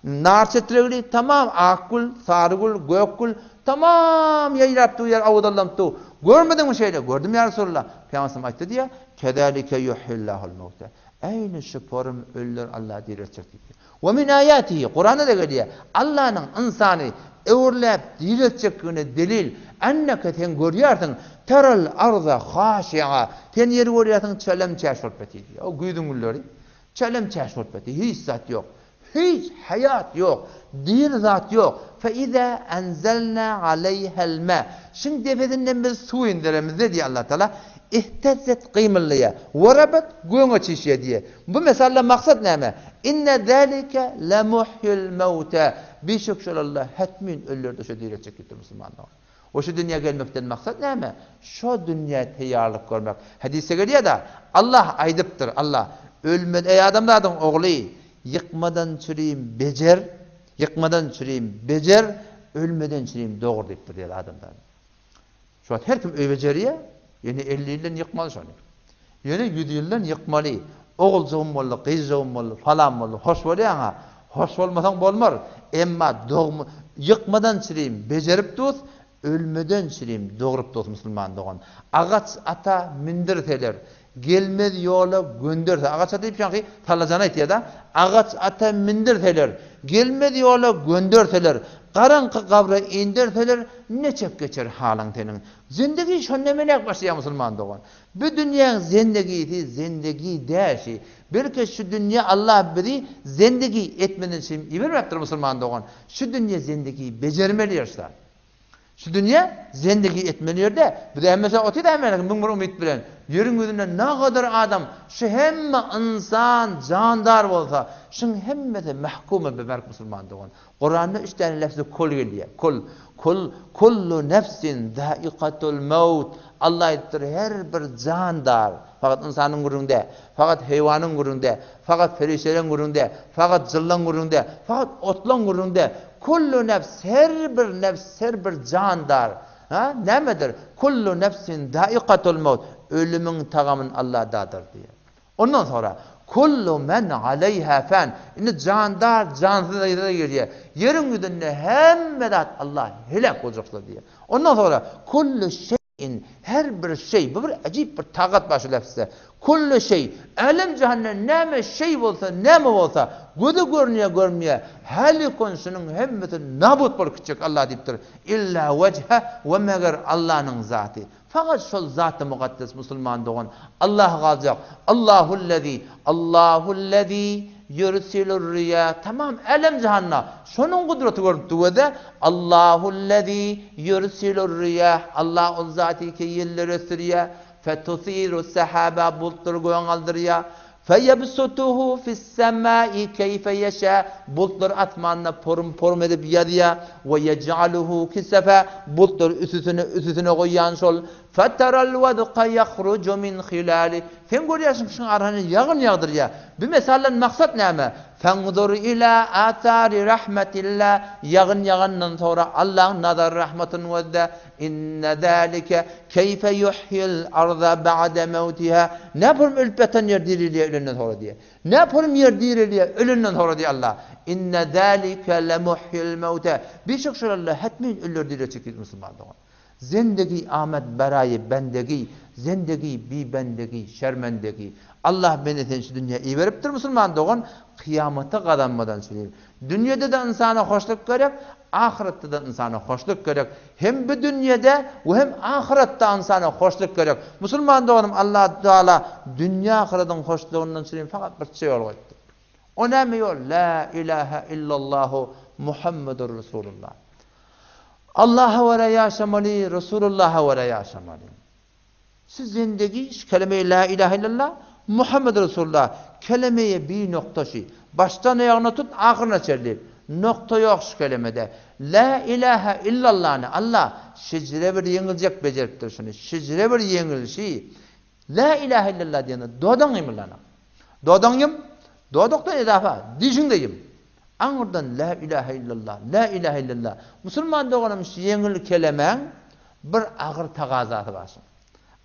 nar çetregli, tamam akgul, sargul, gökgul, tamam yayraptı yer avudallamtı. Görmedin mi şeyle? Gördüm ya Resulullah. Peygamber ayette diye, kedalike yuhillahul mevte. Aynı şu porum ölüler Allah diriltecek diye. Ve min ayatihi, Kur'an'da da geliyor. Allah'ın insanı öğürlep diriltecekine delil. Enneke sen görüyorsun. Teral arza haşi'a. Sen yeri görüyorsun çelem çeşvotbeti diyor. O güydün gülleri. Çelem çeşvotbeti. Hiç zat yok. Hiç hayat yok. Dir zat yok. Fe izâ enzelnâ aleyhel mâ. Şimdi defedinden biz su indiremiz diye Allah Teala. ihtezzet qıymıllıya, varabat göğe çişe diye. Bu mesela maksat näme? İnne zalike la muhyil mauta. Bişok şolalla hatmin ölürde şo diýerek çekipdir musulmanlar. O şu dünya gelmekten maksat näme? Şu dünya tayarlyk görmek. Hadise gelýär da Allah aýdypdyr. Allah ölmedi ey adamlardan ogly, yıkmadan çürüyüm becer, yıkmadan çürüyüm becer, ölmeden çürüyüm doğru diýipdir diýer adamlar. Şu her kim öy beceriye, yani 50 ýyldan yıkmaly şonu. Yani 100 ýyldan yıkmaly. Oğulcağım boldy, gyzjağım boldy, falan boldy. Hoş bolýan ha. Hoş bolmasaň bolmar. Emma dogmy yıkmadan çürüyüm bejerip tus, ölmeden çürüyüm doğrup tus musulman dogan. Agaç ata mindirteler. Gelmez yola gönderse. Agaç ata diýip ki talajan aýtýar da. Agaç ata mindirteler. Gelmez yola gönderseler. Qaranqı qabra indirseler neçep geçer halyň tenin. Zindagi şonnemenek başlaýar musulman dogan. Bu dünýäň zindagisi zindagi däşi. Belki şu dünya Allah biri zindagi etmeden şey ibermepdir musulman dogan. Şu dünya zindagi bejermeli ýaşlar. Şu dünya zindagi etmeli ýerde. Bu da hemmese oty da hemen bir umyt bilen. Ýörüň gözünde ne kadar adam, şu hemme insan jandar bolsa, şun hemmede mahkume beberk musulman dogan. Kur'an'da 3 tane lafzy kul gelýär. Kullu nefsin zaiqatul maut. Allah aýtdyr her bir jandar. Fakat insanyň gurunda, fakat heýwanyň gurunda, fakat ferişeleň gurunda, fakat jyllaň gurunda, fakat otlaň gurunda. Kullu nefs her bir jandar. Ha? Nämedir? Kullu nefsin zaiqatul maut. Ölümün tagamın Allah'dadır diye. Ondan sonra kullu men aleyha fan. Indi jandar jansız da geliyor. Yerin yüzünde hemmedat Allah helak olacaklar diye. Ondan sonra kullu şeyin her bir şey, bu bir acayip bir tagat başı lafzı. Kullu şey, alem cehennem näme şey bolsa, näme bolsa, gözü görmeye, halikon şunun hemmeti nabut bolup gitjek Allah diýipdir. İlla vejha ve meger Allah'ın zatı. Fakat şol zat-ı mukaddes musulman dogan Allah gazyk. Allahullezî yursilur riya. Tamam elem cehennem. Şonun kudreti görüpdi we Allahullezî yursilur riya. Allah o zatı ki yelleri sürüya. Fetusiru sahaba bultur goyan aldırya. Feyebsutuhu fis semai keyfe yeşâ. Bultur atmanna porum edip yadıya. Ve yec'aluhu kisefe. Bultur üsüsüne koyan şol. Fetaral vadqa yahrucu min khilali. Sen görýärsiň şuň arany yağın yağdırya. Bu mesalan maksat näme? Fanzur ila atari rahmetillah. Yağın sonra Allah'ın nazar rahmetini wedde. İnne zalike keyfe yuhyil arda ba'de mevtiha. Ne yapalım ölpeten yer diriliye ölünden sonra diye. Ne yapalım yer diriliye ölünden sonra diye Allah. İnne zalike le muhyil mevte. Birçok şeylerle hatmin ölür diriliye çekildi Müslümanlar. Zindagi Ahmet berayı bendegi, zindagi bi bendegi, şermendegi. Allah beni sen şu dünya iyi veripdir musulman doğan, kıyamata kazanmadan söyleyeyim. Dünyada da insana hoşluk gerek, ahirette de insana hoşluk gerek. Hem bu dünyada hem ahirette insana hoşluk gerek. Musulman doğanım Allah Teala dünya ahiretin hoşluğundan söyleyeyim fakat bir şey oluydu. O ne mi yol? La ilahe illallahu Muhammedur Resulullah. Allah'a ve yaşamalı, Resulullah'a ve yaşamalı. Siz zindagi kelime-i la ilahe illallah, Muhammed Resulullah kelimeye bir noktası. Baştan ayağına tut, ahırına çerleyip. Nokta yok şu kelimede. La ilahe illallah'ını Allah şecre bir yenilecek beceriptir şunu. Şecre bir yenilişi. La ilahe illallah diyene doğdan imillana. Doğdanyım, doğduktan edafa, dişindeyim. Anırdan la ilahe illallah, la ilahe illallah. Musulman doğanım yengil kelimen bir ağır taqazatı var.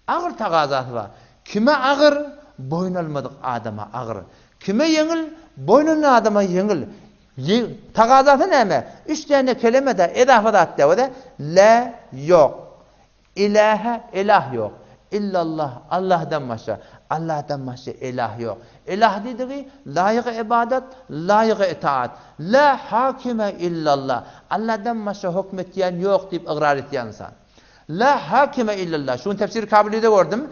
Ağır taqazatı var. Kime ağır? Boynalmadık adama ağır. Kime yengil? Boynalma adama yengil. Taqazatı näme? 3 tane kelime de edafada atdı da la yok. İlahe ilah yok. İllallah Allah'dan başka. Allah'tan başka ilah yok. İlah dediği layık ibadet, layık itaat. La hakime illallah. Allah'tan başka hükmetyen yok deyip ıqrar etyen insan. La hakime illallah. Şunun tefsiri kabiliyede gördüm.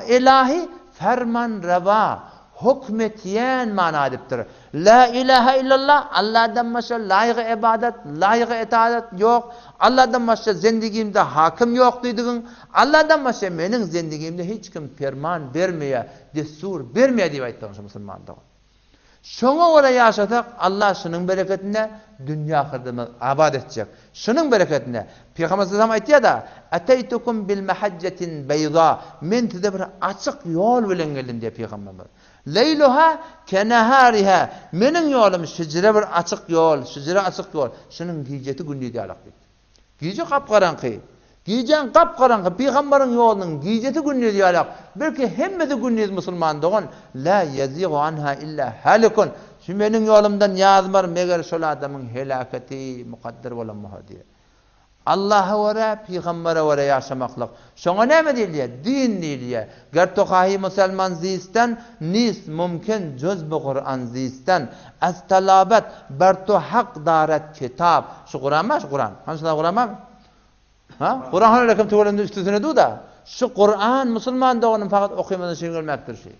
İlahi ferman reva. hükmetiyen mana ediptir. La ilahe illallah, Allah'dan başka layık ibadet, layık itaat yok. Allah'dan başka zendigimde hakim yok dediğin, Allah'dan başka menin zendigimde hiç kim ferman vermeye, destur vermeye diye ayttığı Müslümanlar. Şoňa göre ýaşasak Allah şunun bereketine dünya ahirete abad edecek. Şunun bereketine Peygamber sallallahu aleyhi ve sellem aýtdy da ataytukum bil mahajjatin bayda men size bir açık yol bilen geldim diye Peygamber. Leyluha kenahariha menin yolum şicre bir açık yol, şicre açık yol. Şunun gijeti gündüz diýerler. Gije kapkaranky. Gijen kapkaranky Peygamberiň ýolunyň gijeti gündüz diýerler. Belki hemmesi gündüz musulman dogan la yazigu anha illa halikun. Şu menin yolumdan ýazmar meger şol adamyň helakati mukadder bolanmaha diye. Allah'a wara, Peygambere wara ýaşamaklyk. Şoňa näme diýilýär? Din diýilýär. Gertokahi musulman zistan nis mumkin juzbu Kur'an zistan az talabat berto haq darat kitap. Şu Kur'an mı? Şu Kur'an. Hansı Kur'an mı? Ha? Kur'an rakam tuğulanda üstüne du da. Şu Kur'an musulman doğanın fakat okuymadan şey görmektir şey.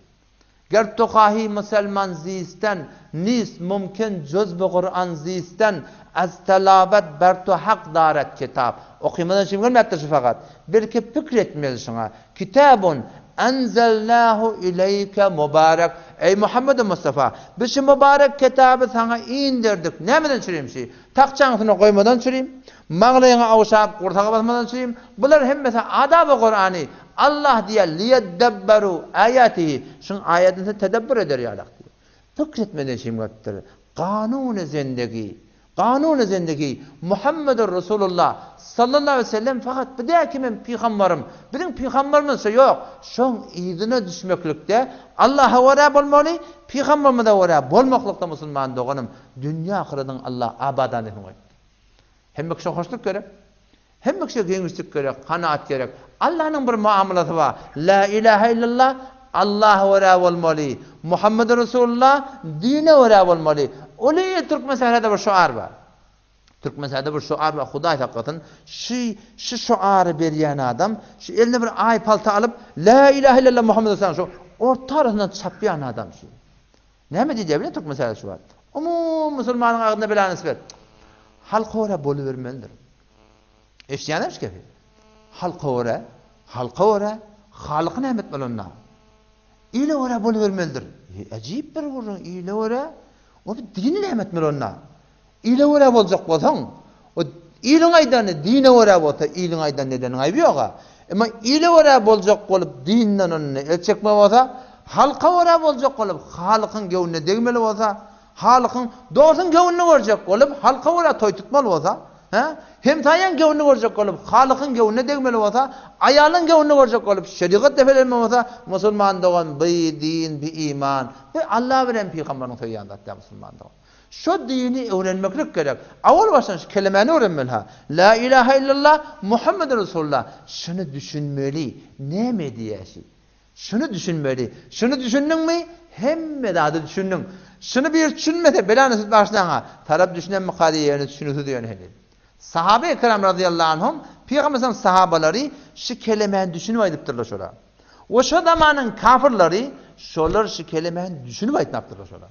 Gertokahi musulman zistan nis mumkin juzbu Kur'an zistan az talabat berto haq darat kitap. Okuymadan şey görmektir şu fakat. Belki fikretmez şuna. Kitabun enzelnahu ileyke mübarek. Ey Muhammed Mustafa, biz şu mübarek kitabı sana indirdik. Nämeden çüreyim şey? Takçaňysyna koymadan çüreyim. Mağlayaňa awşap, gurtaga basmadan çüreyim. Bular hemmesi adab-ı Kur'ani. Allah diye liyedebberu ayatihi. Şun ayetini tedebbür eder ýalak diye. Fikretmeden şey götür. Kanun-ı zindagi Muhammedur Resulullah sallallahu aleyhi ve sellem fakat bir de kimin peygamberim bizim peygamberimiz yok. Şoň ýzyna düşmeklikde Allah'a wara bolmaly, peygamberime de wara bolmaklykda musulman doganym dünýä ahiretiniň Allah abadan etsin. Hemme kişi hoşluk gerek. Hemme kişi geňişlik gerek, kanaat gerek. Allah'ın bir muamelesi var. La ilahe illallah Allah'a wara bolmaly. Muhammedur Resulullah dine wara bolmaly. Oli Türk meselede bir şuar var. Türk meselede bir şuar var. Hudaý hakykatyn şu şuarı berýän adam, şu eline bir ay palta alıp la ilahe illallah Muhammed sallallahu aleyhi ve sellem ortaryndan çapýan adam şu. Näme diýär bilen Türk meselesi şu var. Umum musulmanyň agynda bilansy ber. Halka wara boluvermendir. Eşdiýänler şekefi. Halka wara halyky nämet bolanlar. Ile wara boluvermendir. Ajip bir gurun ile wara o bir dini nämet bolanlar. Ile wara boljak bolsaň, o iliň aýdany dine wara bolsa, iliň aýdan neden aýby ýok. Emma ile wara boljak bolup dinden onu elçekme bolsa, halka wara boljak bolup halykyň gewne degmeli bolsa, halykyň doýsun gewne görjek bolup halka wara toý tutmaly bolsa, hem taýan gewne görjek bolup halykyň gewne degmeli bolsa, aýalyň gewne görjek bolup şeriat defelenme bolsa, musulman dogan bi din, bi iman we Allah bilen peýgamberiň söýýände atda musulman dogan. Şu dini öğrenmeklik gerek. Awal baştan şu kelimeni öğrenmeli. La ilahe illallah Muhammedur Resulullah. Şunu düşünmeli. Näme diýäşi? Şunu düşünmeli. Şunu düşündün mü? Hemme de düşündün. Şunu bir düşünmede belanı başlaňa. Tarap düşünen mi kadiýeni düşünüdü diýen heli. Sahabe-i kiram radıyallahu anhum Peygamberin sahabalary şu kelimeni düşünüp aýdypdyrlar şola. O şu zamanyň kafirleri şolar şu kelimeni düşünüp aýtmapdyrlar şola.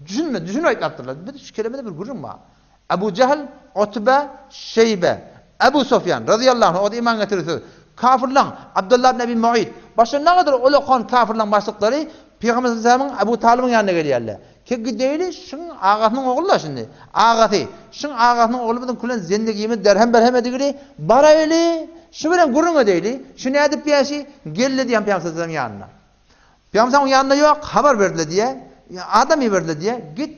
Düşünme aytapdyrlar. Bir şu kelimede bir gurun var. Ebu Cehl, Utbe, Şeybe, Ebu Sufyan radıyallahu anh o da iman getirirdi. Kafirler, Abdullah ibn Abi Muayt. Başka ne kadar olaqan kafirler başlıkları Peygamber sallallahu aleyhi ve sellem Ebu Talib'in yanına gelýärler. Ki gideyli şun ağasynyň oğullar şimdi. Ağasy. Şun ağasynyň oğlu bilen kulen zendegimi derhem berhem edigili barayli. Şu bilen gurun edeyli. Şu ne edip ýaşy? Geldi diýen Peygamber sallallahu aleyhi ve sellem yanına. Peygamber sallallahu yanında yok, haber berdiler diye. Ya adam verdi diye git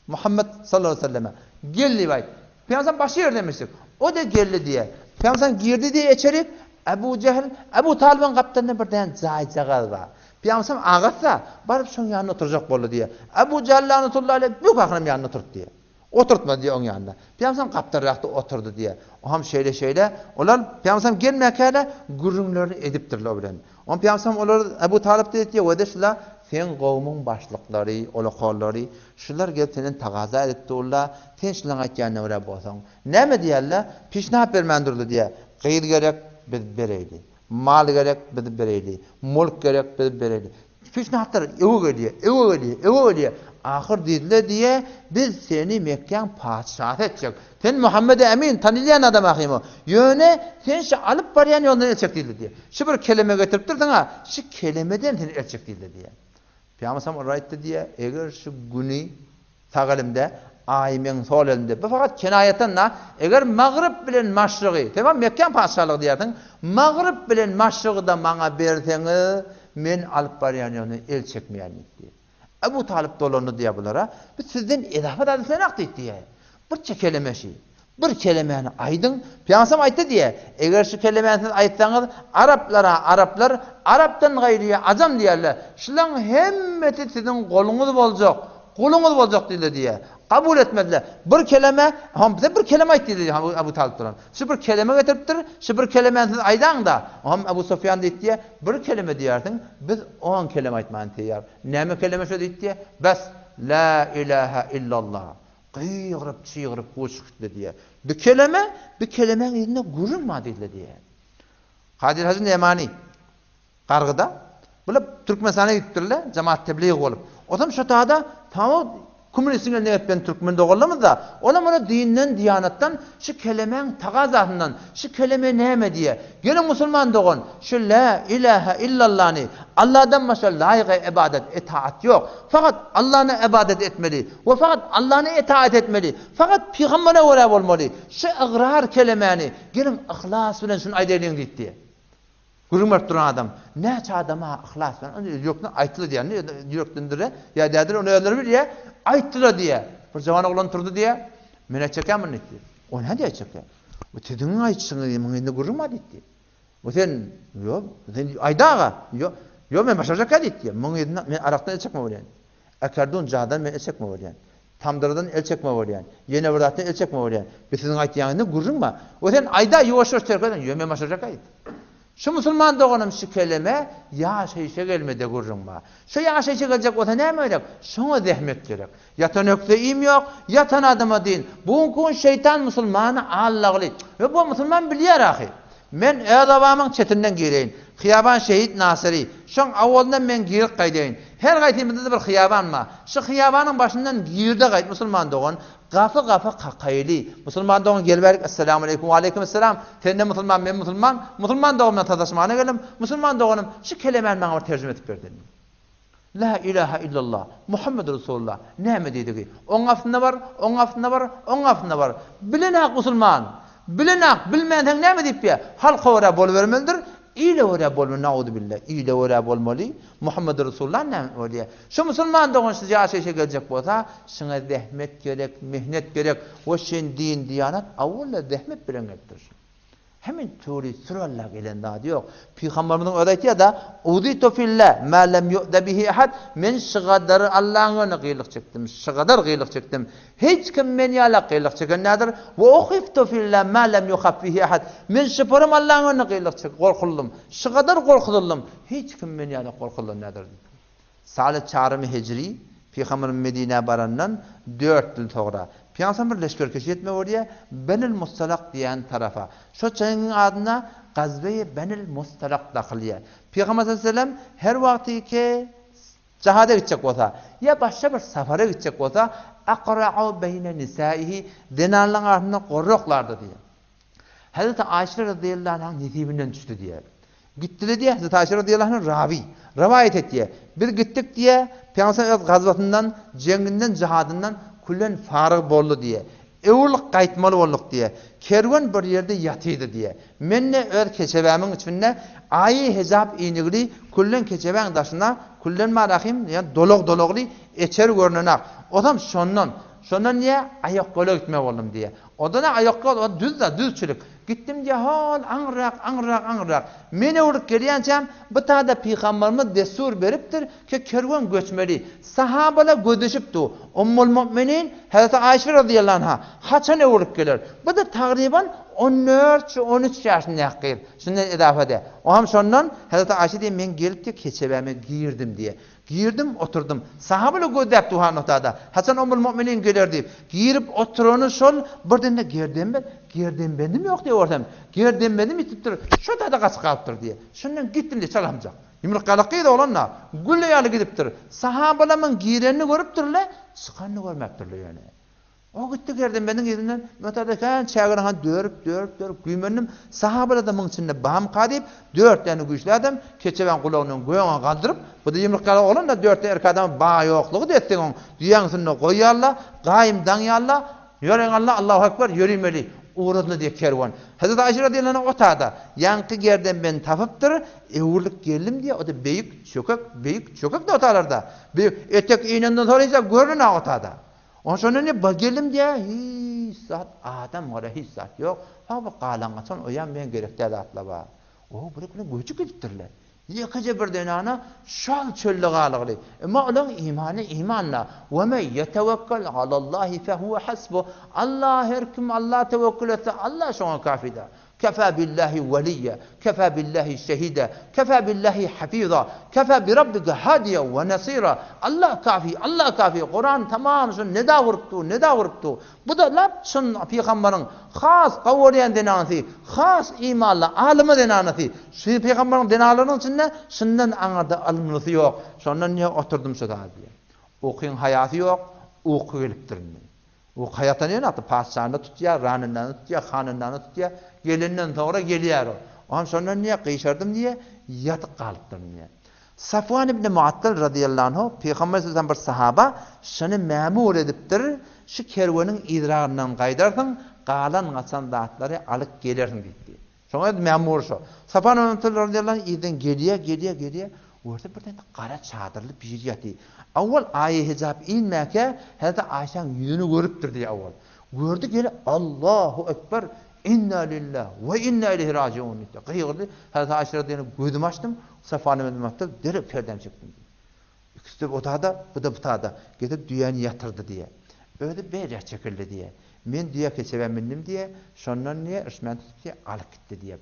Muhammed sallallahu aleyhi ve selleme geldi bayt. Peygamber başı yer demiştik. O da geldi diye. Peygamber girdi diye içeri Ebu Cehl, Ebu Talib'in kaptanına birden zaycagal var. Peygamber ağatsa barıp şonun yanına oturacak boldu diye. Ebu Cehl lanetullah aleyh büyük akınım yanına oturt diye. Oturtma diye onun yanında. Peygamber kaptanrakta oturdu diye. O ham şeyle olar Peygamber gelmekele gurunlarını edipdirler bilen. On Peygamber olar Ebu Talib dedi diye ödeşler sen gowmyň başlyklary, olaqallary, şular gelip senden tagaza etdiler, sen şulan aýtýanyna wara bolsaň. Näme diýerler? Pişnap bermendirdi diye. Gyýyl gerek, biz bereyli. Mal gerek, biz bereyli. Mulk gerek, biz bereyli. fişnahatlar evo geliyor. Ahir dediler diye biz seni Mekke'nin padişahı edecek. Sen Muhammed Emin tanılayan adam ahim o. Yöne sen şu alıp barayan yoldan elçek değildi diye. Şu bir kelime getirip durdun ha. Şu kelimeden seni elçek değildi diye. Peygamber sallallahu aleyhi ve sellem diye eğer şu günü sağelimde aymen sol elinde. Bu fakat kenayetten eğer Mağrib bilen Maşrığı, tamam Mekke'nin padişahlığı diyerdin. Mağrib bilen Maşrığı da bana berseniz men alıp barayan yoldan el çekmeyen diye. Ebu Talip dolandı diye bunlara. Biz sizden edafet adısına akdıydı diye. Bir kelime şey. Bir kelimeni aydın. Peygamber aytdı diye. Eğer şu kelimeni aytsanız Araplar Arap'tan gayriye azam diyerler. Şulan hemmeti sizin kolunuz olacak diye. Kabul etmediler. Bir kelime, bize bir kelime aytdı diye Ebu Talip dolan. Şu bir kelime getiriptir. Şu bir kelimeni aydan da. Ebu Sufyan dedi diye bir kelime diyerdin. Biz 10 kelime aytmanı teyar. Neme kelime şu dedi diye. Bes la ilahe illallah. Qıyırıp çıyırıp koşuktu diye. Bir kelimenin yerine gurulma dedi diye. Kadir Hazım Yemani Qargıda böyle Türkmenistan'a gittirler cemaat tebliğ olup. Otam şu dağda tamam komünistler ne etben Türkmen doğullamız da ona dinden diyanattan şu kelimenin taqazatından şu kelime neme diye. Gelin Müslüman doğun şu la ilahe illallah'ni Allah'dan başka layık ibadet itaat yok. Fakat Allah'ına ibadet etmeli ve fakat Allah'ına itaat etmeli. Fakat Peygamber'e uğrab olmalı. Şu ıgrar kelimeni gelin ihlas bilen şunu aydeyin diye. Gururmat duran adam. Neçe adama ihlas bilen yok ne aytılı diye. Yok dindire ya dedir onu öldürür diye. Ayttılar diye. Bir zaman oğlan turdu diye. Mene çeken mi netti? O ne diye çeken? O tedin aytsın diye. Mene gururmat etti. O sen yok. Sen aydağa. Yok. Yok men başaracak etti. Men araktan çekme olayan. Akardun cahadan men çekme olayan. Tamdırdan el çekme olayan. Yine vurdattan el çekme olayan. Sizin aytyanını gururma. O sen ayda yuvaşır çerkeden. Yok men başaracak etti. Şu Müslüman doğanım şu kelime yaşayışa gelmede gurrunma. Şu yaşayışa gelecek o da ne mi? Şuna zahmet gerek. Yatan ökteğim yok, yatan adama deyin. Bugün şeytan Müslümanı Allah'lı. Ve bu Müslüman biliyor ahi. Men Erzabamın çetinden gireyin. Xiyaban şehit Nasiri. Şun avvaldan men girik qaydayin. Her qaytımızda bir xiyaban ma. Şu xiyabanın başından girdi qayt Müslüman doğan. Gafı qaqayli. Müslüman doğan gelberik. Esselamu aleyküm ve aleyküm esselam. Sen de Müslüman, men Müslüman. Müslüman doğumdan tadaşmana gelim. Müslüman doğanım şu kelimenin bana tercüme edip verdin. La ilahe illallah. Muhammed Resulullah. Ne mi dedi ki? On aslında var. Bilenak Müslüman. Bilenak, bilmeyen ne mi deyip ya? Halka oraya bol vermelidir. İyle oraya bol vermelidir. Naudu billah. İyle oraya bol vermelidir. Muhammed Resulullah ne oraya? Şu Müslüman doğun size yaşayışa gelecek olsa, şuna zahmet gerek, mihnet gerek. O şeyin din, diyanat, avvalla zahmet bilenektir. Hemen turi sırallah gelen daha diyor. Peygamberimizin öğretiyor da uditu fillah ma lem yu'da bihi ahad men şıgadar Allah'ın qiylik çektim. Şıgadar qiylik çektim. Hiç kim men yala qiylik çeken nedir? Ve ukhiftu fillah ma lem yukhaf bihi ahad. Men şıpırım Allah'ın qiylik çek korkuldum. Şıgadar korkuldum. Hiç kim men yala korkuldum nedir? Salat çarımı hicri Peygamberin Medine barandan 4 yıl sonra Peygamber leşker keşfetme oraya Benil Mustalak diyen tarafa. Şu çayının adına Gazve-i Benil Mustalak dahiliye. Peygamber sallallahu aleyhi ve sellem her vakti ki cihada gidecek olsa ya başka bir sefere gidecek olsa akra'u beyne nisaihi dinarların ardından korruklardı diye. Hazreti Ayşe radıyallahu anh nesibinden düştü diye. Gitti diye Hazreti Ayşe radıyallahu anh rivayet etti diye. Bir gittik diye Peygamber gazvatından, cenginden, cihadından kullen farık bollu diye. Evlilik qaytmalı bolduk diye. Kervan bir yerde yatıydı diye. Menne ör keçebemin içinde ayı hesap iğnigli kullen keçeben daşına kullen marahim yani dolog eçer görünenak. Odam şondan niye ayak kola gitme oldum diye. Odana ayak kola düzçülük. Gittim diye hal anrak. Mene uğruk geliyancam bu tada Peygamberimiz destur beriptir ki kervan göçmeli. Sahabalar gödüşüptü. Ummul Müminin Hazreti Ayşe radıyallahu anha haçan uğruk gelir. Bu da takriben 14-13 yaşında yakır. Şundan edafede. O ham şondan Hazreti Ayşe diye men gelip de keçebeme girdim diye. Girdim oturdum. Sahabalar gödüptü ha notada. Hasan Ummul Müminin gelir deyip girip oturunu şol birden de girdim bendim yok diye ortam. Girdim bendim itiptir. Şu da kaç kalıptır diye. Şundan gittim diye çalamcak. Yumurtqalıqı da olanna. Gülle yalı gidipdir. Sahabalamın girenini görüpdirler, çıkanını görmekdirler yani. O gitti gerden benim elimden ötedeken çağıran dörüp güymenim sahabalar da mın içinde baham kadip 4 tane güçlü adam keçeven kulağının göğüne kaldırıp bu da yumurtqalık olan da 4 erkek adam bağ yokluğu dettin on dünyasını koyarlar gayim danyarlar yören Allahu Ekber yürümeli uğradını diye kervan. Hazreti Ayşe radıyallahu anh otada yankı gerden ben tapıptır uğurluk geldim diye o da büyük çökek de otalarda. Etek iğnenden soruysa görün otada. On sonra ne bagelim diye hiç zat adam var hiç zat yok. Ha bu qalanğa son oyan ben gerekli atla ba. O bunu göçük ediptirler. Yakaca bir denana şal çöllü qalıqlı. Ama olan imanla ve men yetevekkal alallahi fehuve hasbu. Allah her kim Allah tevekkül etse Allah şuna kafida. Kefa billahi veliyya, kefa billahi şehida, kefa billahi hafiza, kefa bi rabbika hadiya ve nasira. Allah kafi. Kur'an tamam şun ne da vuruptu. Bu da lap şun peygamberin has kavliyen denanası, has imanla alımı denanası. Şu peygamberin denalarının içinde şundan anada alımlısı yok. Şondan niye oturdum şu da diye. Okuyun hayatı yok, okuyulupturun. O hayatını ne yaptı? Padişahını tutuyor, ranından tutuyor, hanından tutuyor. Gelinden sonra geliyor o. Ondan sonra niye kıyışardım diye yatıp kalıptım diye. Safvan ibn Muattal radıyallahu anh Peygamber sallallahu bir sahaba şunu memur ediptir. Şu kervanın idrarından kaydarsın, qalan qaçan dağıtları alıp gelirsin dedi. Sonra memur şu. Safvan ibn Muattal radıyallahu anh irden geliyor. Orada bir tane qara çadırlı bir yatı. Avval ayı hicab inmeke Hazreti Ayşe'nin yüzünü görüptür diye avval. Gördü gele Allahu Ekber inna lillahi ve inna ileyhi raciun diye. Kıyırdı. Hazreti Ayşe radıyallahu anh gözümü açtım. Safvan ibn Muattal derip perden çıktım. İkisi de otada, bu da butada. Gidip düğeni yatırdı diye. Öyle böyle çekildi diye. Men diye keçeven mindim diye. Şondan niye Osman tutup alıp gitti diye.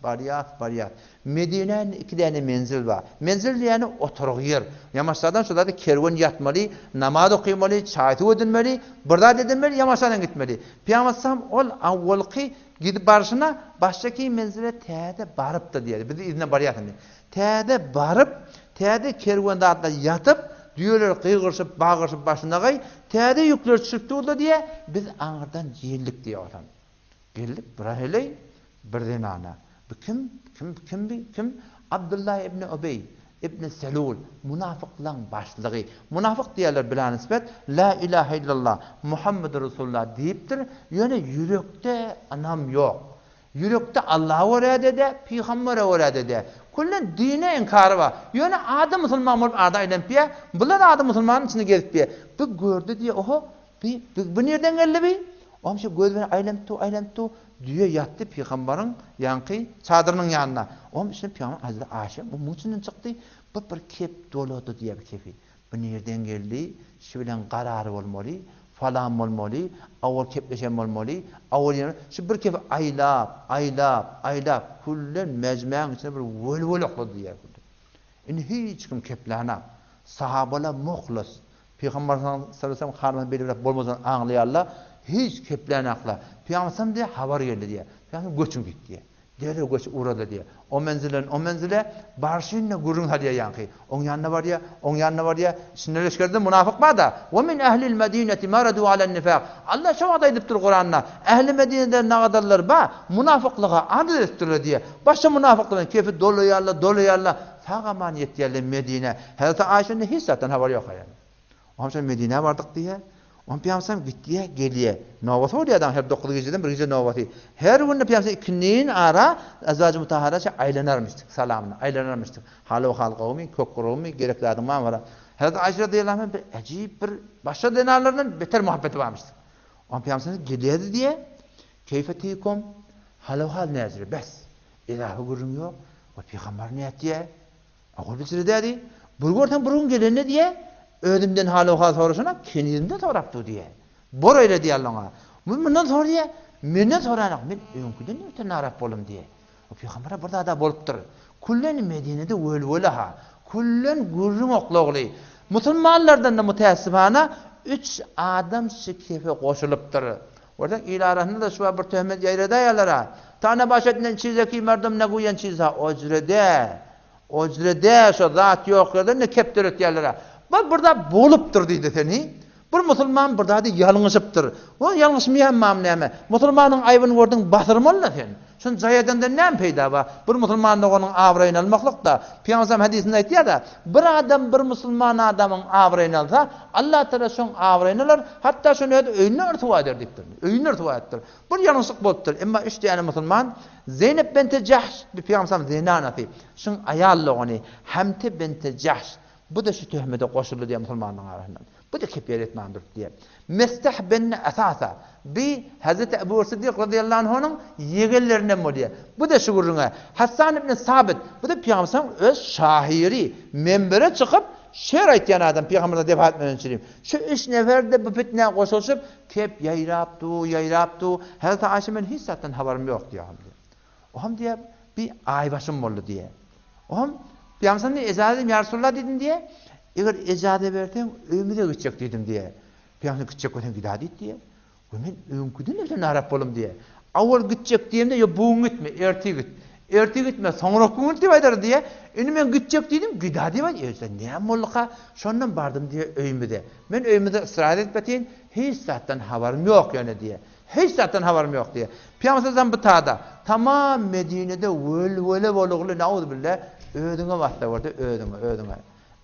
Bariyat. Medine'nin 2 tane menzil var. Menzil yani oturuq yer. Yamaçlardan sonra da kervan yatmalı, namaz okuymalı, çaytı ödünmeli, burada edilmeli, yamaçlardan gitmeli. Peygamber ol avvalqi gidip barışına baştaki menzile təyədə barıptı diye. Biz de izine bariyatını. Təyədə barıp, təyədə kervanda atla yatıp düğüler kıyğırışıp, bağırışıp başına gay, təyədə yükler çıktı oldu diye biz ağırdan yiyildik diye adam. Geldik, bıraheley, birden ana. Bu kim? Abdullah ibn Ubey, ibn Selul, münafıklan başlığı. Münafık diyorlar bila nispet, la ilahe illallah, Muhammed Resulullah deyiptir. Yani yürekte anam yok. Yürekte Allah'a oraya de, Peygamber'e oraya de. Kullen dine inkarı var. Yani adı Müslüman olup adı eylempiye, bunlar da adı Müslümanın içine gelip bu gördü diye, oho, bu nereden geldi bi? Oğlum şu gözüne eylemtu, diye yattı Peygamber'in yankı çadırının yanına. Oğlum işte Peygamber Hazreti Ayşe, bu muçunun çıktı, bu bir kep doludu diye bir kefi. Bu nereden geldi? Şu bilen kararı olmalı. Falan olmalı, avval kepleşen olmalı, avval yani, şu bir kef aylap, kullen mecmuanın içine bir völ okladı diye. Yani hiç kim keplana, sahabala muhlas, Peygamber sallallahu aleyhi ve sellem harman belirlep bolmazan anlayarlar, hiç keplanakla. Peygamber sallallahu diye haber geldi diye. Peygamber göçün gitti diye. Dere göç uğradı diye. O menzile barşinle gurun hadiye yankı. On yanına var ya. Sinirleşkerde münafık var da. Ve min ehlil medineti maradu alen nifak. Allah şu adı ediptir Kur'an'na. Ehli Medine'de ne kadarlar ba? Münafıklığa adı ediptir diye. Başta münafıklığın kefi dolu yarla. Fagamaniyet yerli Medine. Hazreti Ayşe'nin hiç zaten haber yok yani. Onun için Medine'ye vardık diye. On Peygamber gittiye geliye. Navbat oluyor adam her 9 geceden bir gece navbatı. Her gün Peygamber ikinin ara azvacı mutahharaça aylanarmıştık salamına. Halı ve halqavmi, kokkurumi gerekli adamlar var. Hazreti Ayşe radıyallahu anh bir acayip bir başka denarlarından beter muhabbeti varmıştı. On Peygamber geliyordu diye keyfetikum halı hal nezri bes. İlahi gurum yok. O Peygamber ne diye? Ağır bir sürü dedi. Burgun gelene diye ödümden halı sorusuna kendimde soraptı diye. Bor öyle diye Allah'a. Bundan sonra diye, menden soranak, men önküden öten arap bolum diye. O Peygamber burada da boluptur. Kullen Medine'de öl ha. Kullen gurrun oqloğlu. Müslümanlardan da müteessifana 3 adam şikefe qoşuluptur. Orada ilarasında da şu bir töhmet yayrada yalara. Tane başetinden çizeki merdum ne guyen çizha ocrede. Ojrede şu zat yok ýerde ne keptir etýärler. Bu burada bolupdyr diýdi seni. Bir musulman burada da ýalňyşypdyr. O ýalňyşmaýan näme? Musulmanyň aýbyny gördüň basyrmaly sen. Şun jaýadanda näme peýda ba? Bir musulmanyň onuň awraýyny almaklyk da. Peygamber hadisinde aýtýar da, bir adam bir musulman adamyň awraýyny alsa, Allah Taala şoň awraýnylar hatda şonu öýüne örtüp eder diýipdir. Öýüne örtüp eder. Bir ýalňyşlyk bolupdyr. Emma işte ýani musulman Zeynep bint Jahş bir peygamber zinanaty. Şoň aýallygyny Hamte bint Jahş bu da şu töhmede goşuldy diýen musulmanyň arasyndan. Bu da kepiyet etmändir diye. Mestah bin asasa bi Hazreti Ebu Siddiq radıyallahu anh'ın yeğellerinden mi diye. Bu da şuguruna. Hasan ibn Sabit bu da Peygamber öz şahiri menbere çıkıp şer aytyan adam Peygamber'e defa etmeden çireyim. Şu 3 nefer de bu fitneye koşuluşup kep yayraptu. Hazreti Ayşe'nin hiç zaten haberim yok diye. Oham diye bir ay başım oldu diye. Oham Peygamber'e ecazet ya Resulullah dedin diye. Eğer ecazet versen ömüde gidecek dedim diye. Peygamber gidecek öten gidadi diye. Men öňküden öten arap bolum diye. Awal gidecek diýende yo bugun gitme, erti git. Erti gitme, soňra git diýip aýdar diye. Indi men gidecek dedim, gidadi diýip aýdar. Näme mollaka? Şondan bardım diye öýümde. Men öýümde ısrar etmetin, hiç zatdan haberim yok ýöne diye. Hiç zatdan haberim yok diye. Peygamber bu taada tamam Medine'de wöle bolugly naud billah ödüňe wasta berdi, ödüňe.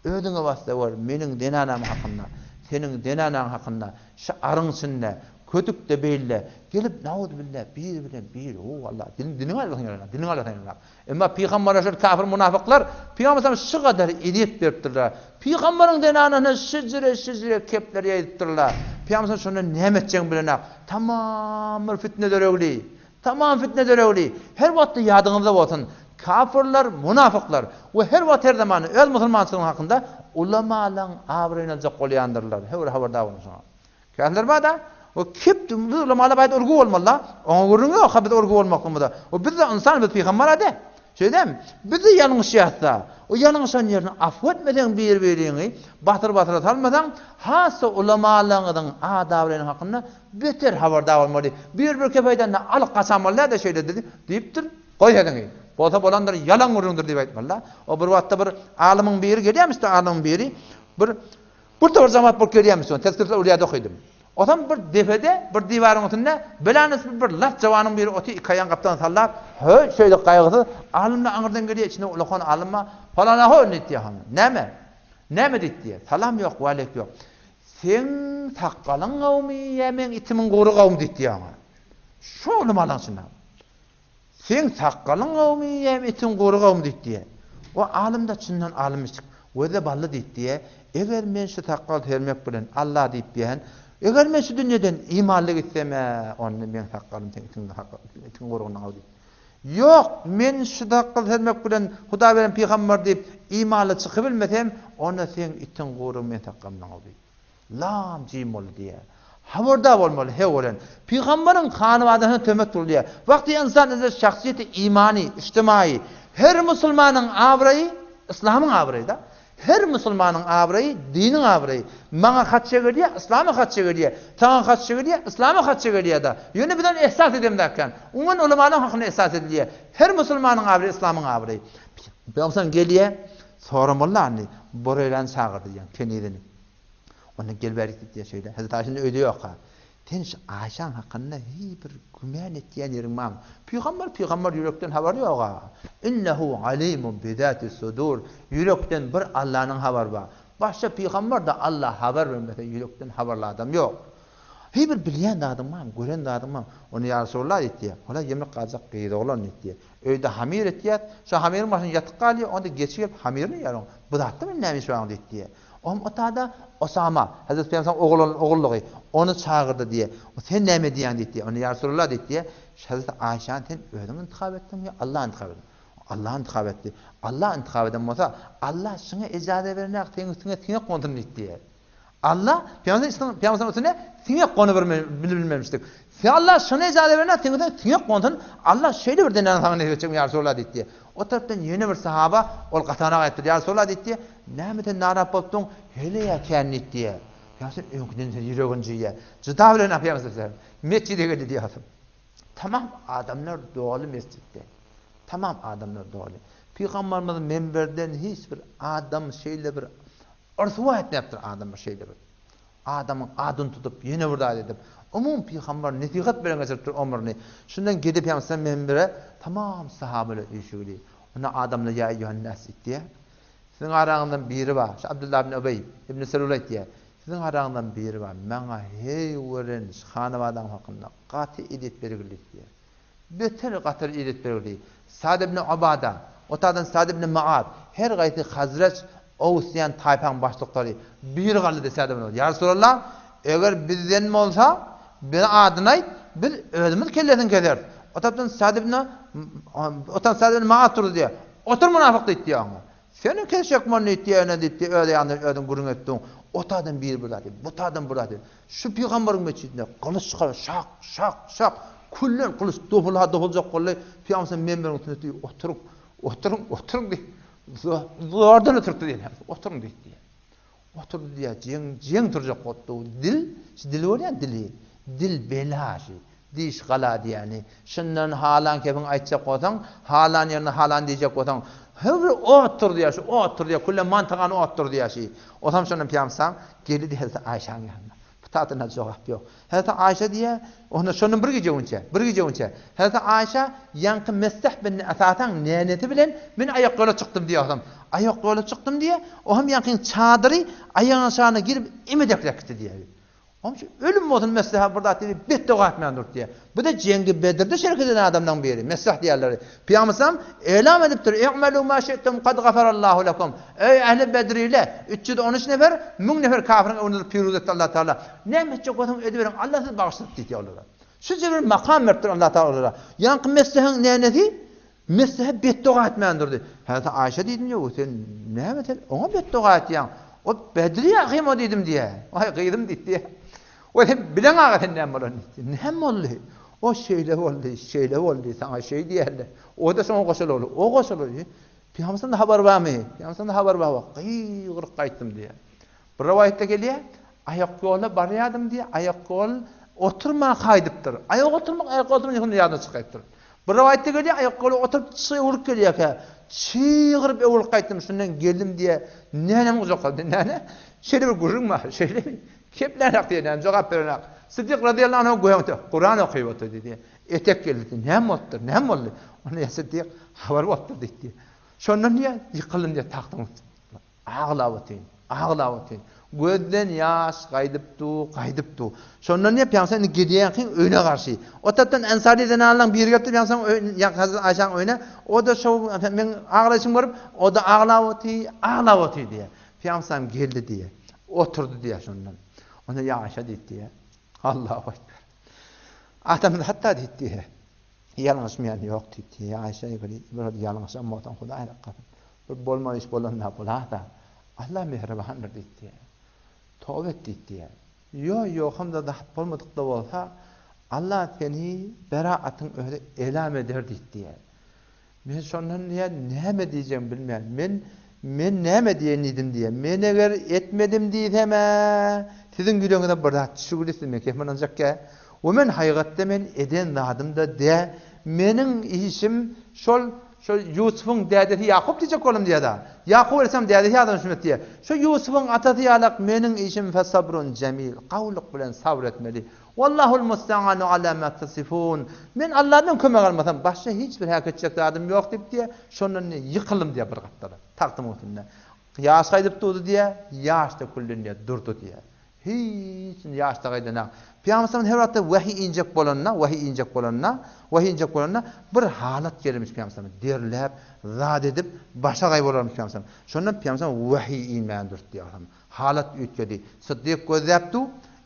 Ödüňe wasta ber, meniň denanam hakynda, seniň denanan hakynda, şu arıňsynda, kötükde beýle, gelip naud billah bir, o Allah, diniň alýan. Emma Peygamber şol kafir munafyklar, Peygamber şu kadar edip beripdirler. Peygamberiň denanany şizire kepler ýetdirler. Peygamber şonu näme etjek bilenak, tamam fitne döregli. Tamam fitne döregli. Her wagtda ýadyňyzda bolsun. Kafirler, munafıklar ve her wagt her zaman öz musulmançylygyň hakynda ulamalaryň awraýyny aljak bolýandyrlar. Hewre habarda bolsun. Känler bada o kipdi ulamalar baýda urgu bolmaly. Oňa görüňe habet urgu bolmakmyda. O biz de insan biz peýgamber ade. Şeýdem, biz de ýalňyş ýatsa, o ýalňyşan ýerine afwetmeden bir-biriňi batyr salmadan hasa ulamalaryň adabyny hakynda beter habarda bolmaly. Bir kepeýden al qasamlar da şeýle dedi diýipdir. Goý hedin. Bolsa bolanlar yalan urundur diýip aýtmalar. O bir wagtda bir alymyň biri gelýärmiş, alymyň biri bir tor zamat bolup gelýärmiş, tezkirler ulyada okuydum. Otam bir defede, bir diýwaryň üstünde belänes bir laf jawanyň biri oty kayan gapdan sallap, höy şeýle gaýgydy, alymla aňyrdan gelýär, içinde ulakan alymma falana ho netdi han. Näme diýdi? Salam ýok, walek ýok. Sen taqqalyň gawmy, ýemen itimiň goru gawmy diýdi ýa. Şo ulamalyň sen taqqalyň gawmy ýem itin goru gawmy diýdi. O alim da çyndan alymyşdyk. Wede bally diýdi. Eger men şu taqqal termek bilen Allah diýip bilen, eger men şu dünýeden imanlyk etseme, onu men taqqalym itin gorugyny aldy. Yok, men şu taqqal termek bilen Huda bilen peýgamber diýip imanly çykyp bilmesem, onu sen itin gorugy men taqqalymdan aldy. Lam jim bol diýe. Habarda bolmaly hewlen. Peýgamberiň hanywadyny tömek bolýar. Wagty insan öz şahsiýeti imani, ijtimai, her musulmanyň awraýy islamyň awraýy da. Her musulmanyň awraýy diniň awraýy. Maňa hat çegerýär, islamy hat çegerýär. Taňa hat çegerýär, islamy hat çegerýär da. Ýöne bilen ihsas edem dakkan. Uňan ulamalaryň hakyny ihsas edilýär. Her musulmanyň awraýy islamyň awraýy. Peýgamber gelýär, soramollarny borelan çağırdy ýa kenidini. Onu gelberik diye şöyle. Hazreti Ayşe'nin öyle yok ha. Ten Ayşe'nin hakkında bir gümen ettiğin yerin var. Peygamber yürekten haber yok ha. İnnehu alimun bidati sudur. Yürekten bir Allah'ın haber var. Başka peygamber de Allah haber vermese yürekten haberli adam yok. Bir bilyen de adam var, gören de adam var. Onu ya Resulullah etti. Ola yemek kazak qıydı olan etti. Öyle hamir etti. Şu hamirin başına yatık kalıyor. Onu da geçip hamirini yarın. Bu da hatta mı neymiş şu anda etti. Otada Osama, Hazreti Peygamber oğulluğu onu çağırdı diye. O sen näme diýän diýdi. Onu ya Resulullah diýdi. Hazreti Ayşe sen özüň intikab etdiň ýa Allah intikab etdi. Allah intikab etdi. Allah intikab eden bolsa Allah şuna ejazet bermek teňüsüne tiňe kontur diýdi. Allah Peygamber üstüne tiňe konu bilmemişdik. Sen Allah şuna ejazet bermek teňüsüne tiňe kontur. Allah şeýle birden saňa etjek ya Resulullah diýdi. O taraftan ýene bir sahaba ol gatana aýtdy. Ya Resulullah diýdi. Näme narap boldyň? Hele ýakan diýdi. Ýa-da öňküden ýüregin jiýe. Juda bilen apýamyz. Mescide geldi diýýär. Tamam adamlar doly mescitde. Tamam adamlar doly. Peygamberimiz menberden hiç bir adam şeyle bir arzuva etmeptir adam şeyle bir. Adamın adını tutup yine burada edip umum peygamber netiqat bilen geçiripdir ömrüni. Şundan gidip yapsan menbere tamam sahabeler işigili. Ona adamla ya Yuhannas diye. Sizin arağından biri var. Abdullah ibn Ubey ibn Selul diye. Sizin arağından biri var. Mena hey weren xanavadan hakkında qati edip bergilik diye. Beter qatar edip bergilik. Sa'd ibn Ubada, otadan Sa'd ibn Mu'ad her gayti Hazrat Oğuzyan taypan başlıkları bir galı deseydi bunu. Ya Resulallah, eğer bizden mi olsa bir adını ayt, biz özümüz kellesin gelir. Otadan Sa'd ibn Mu'ad durdu diye. Otur münafık dedi diye ona. Senin keşek mi ne diye ne dedi öyle yandı ödün gurun ettin. Otadan bir burada dedi. Botadan burada dedi. Şu peygamberin meçhidine kılıç çıkar şak şak şak. Kullen kılıç dobulacak kolay. Peygamber menberin üstünde oturun diye. Zordan oturdu diye. Oturun diye. Oturdu diye ceng duracak ottu. Dil var ya dili. Dil belaşı. Diş gala yani. Şundan halan kepin aytacak olsan, halan yerine halan diyecek olsan, her otur diye şu, otur diye, kulle mantıqanı otur diye şey. O tam şundan piyamsan, geli diye Ayşe'nin yanına. Bu tatına cevap yok. Hazreti Ayşe diye, onu şunun bir gece önce. Hazreti Ayşe, yankı mesih beni asatan neneti bilen, ben ayak yola çıktım diye adam. Ayak yola çıktım diye, o hem yankın çadırı, ayağın aşağına girip, imedekle gitti diye. Onun için ölüm modun mesleha burada dedi, beddoğa etmeyendir diye. Bu da Cengi Bedir'de şirket eden adamdan biri, meslah diyorlar. Peygamber elam ediptir, "İ'melû mâ şi'tum kad gafarallahu lekum." Ey ehli Bedriyle 313 nefer, 1000 nefer kafirin önünde piruz etti Allah Teala. Nimetçe koydum ediverin, Allah siz bağışladı diyorlar. Şu bir makam verdir Allah Teala. Yankı meslahın nenesi? Mesleha beddoğa etmeyendir dedi. Hazreti Ayşe dedim ya, sen ne metel? Ona beddoğa ettiyan. O Bedriye akıyım o dedim diye. Ay kıydım dedi diye. O hem bilen ağatın ne var onun? Ne oldu? O şeyle oldu, sana şey diyorlar. O da sana koşul oldu. O koşul oldu. Peygamber'den haber var mı? Peygamber'den haber var. Kıyık kayıttım diye. Bir rivayette geliyor. Ayak yola barıyadım diye. Ayak yol oturma kaydıptır. Ayak oturmak yakın yardım çıkayıptır. Bir rivayette geliyor. Ayak yola oturup çığırıp geliyor ki. Çığırıp evul kayıttım. Şundan geldim diye. Nenem uzak kaldı. Nene? Şeyle bir gurun var. Şeyle bir. Kepler hakkında cevap veren. Sıddık radıyallahu anh goyuyordu. Kur'an okuyordu dedi. Etek geldi. Ne oldu? Onu Sıddık haber verdi dedi. Şondan niye yıkılın diye taktım. Ağlavatın. Gözden yaş kaydıptı. Şondan niye Peygamber gidiyen kin öne karşı. O taptan Ensari'den Allah'ın bir yaptı Peygamber Hazreti Ayşe'nin öne. O da şu ben ağlayışım varıp o da ağlavatı diye. Peygamber geldi diye. Oturdu diye şondan. Ona ya Ayşe dedi diye. Allahu Ekber. Adam da hatta dedi diye. Yanlışmayan yok dedi diye. Ayşe'ye göre böyle yanlışamadan Hudayla kapın. Bu bolma iş bolan ne bola da. Allah mehribandır dedi diye. Tövbe dedi diye. Yok hem de bolmadık da olsa Allah seni beraatın öyle elam eder dedi diye. Ben şondan niye ne diyeceğim bilmem. Men näme diýenidim diye. Men eger etmedim diýsem, sizin gülüňizde bir zat şugulisime kehmanacakka. O men haýgatda men eden zadım da de. Menin işim şol Yusuf'un dädesi Yakup diýecek bolum diýe da. Yakup etsem dädesi adam şumet diýe. Şu Yusuf'un atasy ýalak menin işim fesabrun cemil. Gawlyk bilen sabr etmeli. Wallahul musta'anu ala ma tasifun. Men Allah'dan kömek almasam başka hiçbir hakikatçak zadım yok dip diye şondan yıkılım diye bir gatlara. Taktım otunda. Yaş kaydıp durdu diye, yaş da kullünde durdu diye. Hiç yaş da kaydına. Peygamber'in her vakitte vahiy inecek bolanna bir halat gelmiş Peygamber'e. Derlep, zat edip başa kaybolarmış Peygamber. Şondan Peygamber vahiy inmeyen durdu diye. Halat ötkedi. Sıddık gözleptu,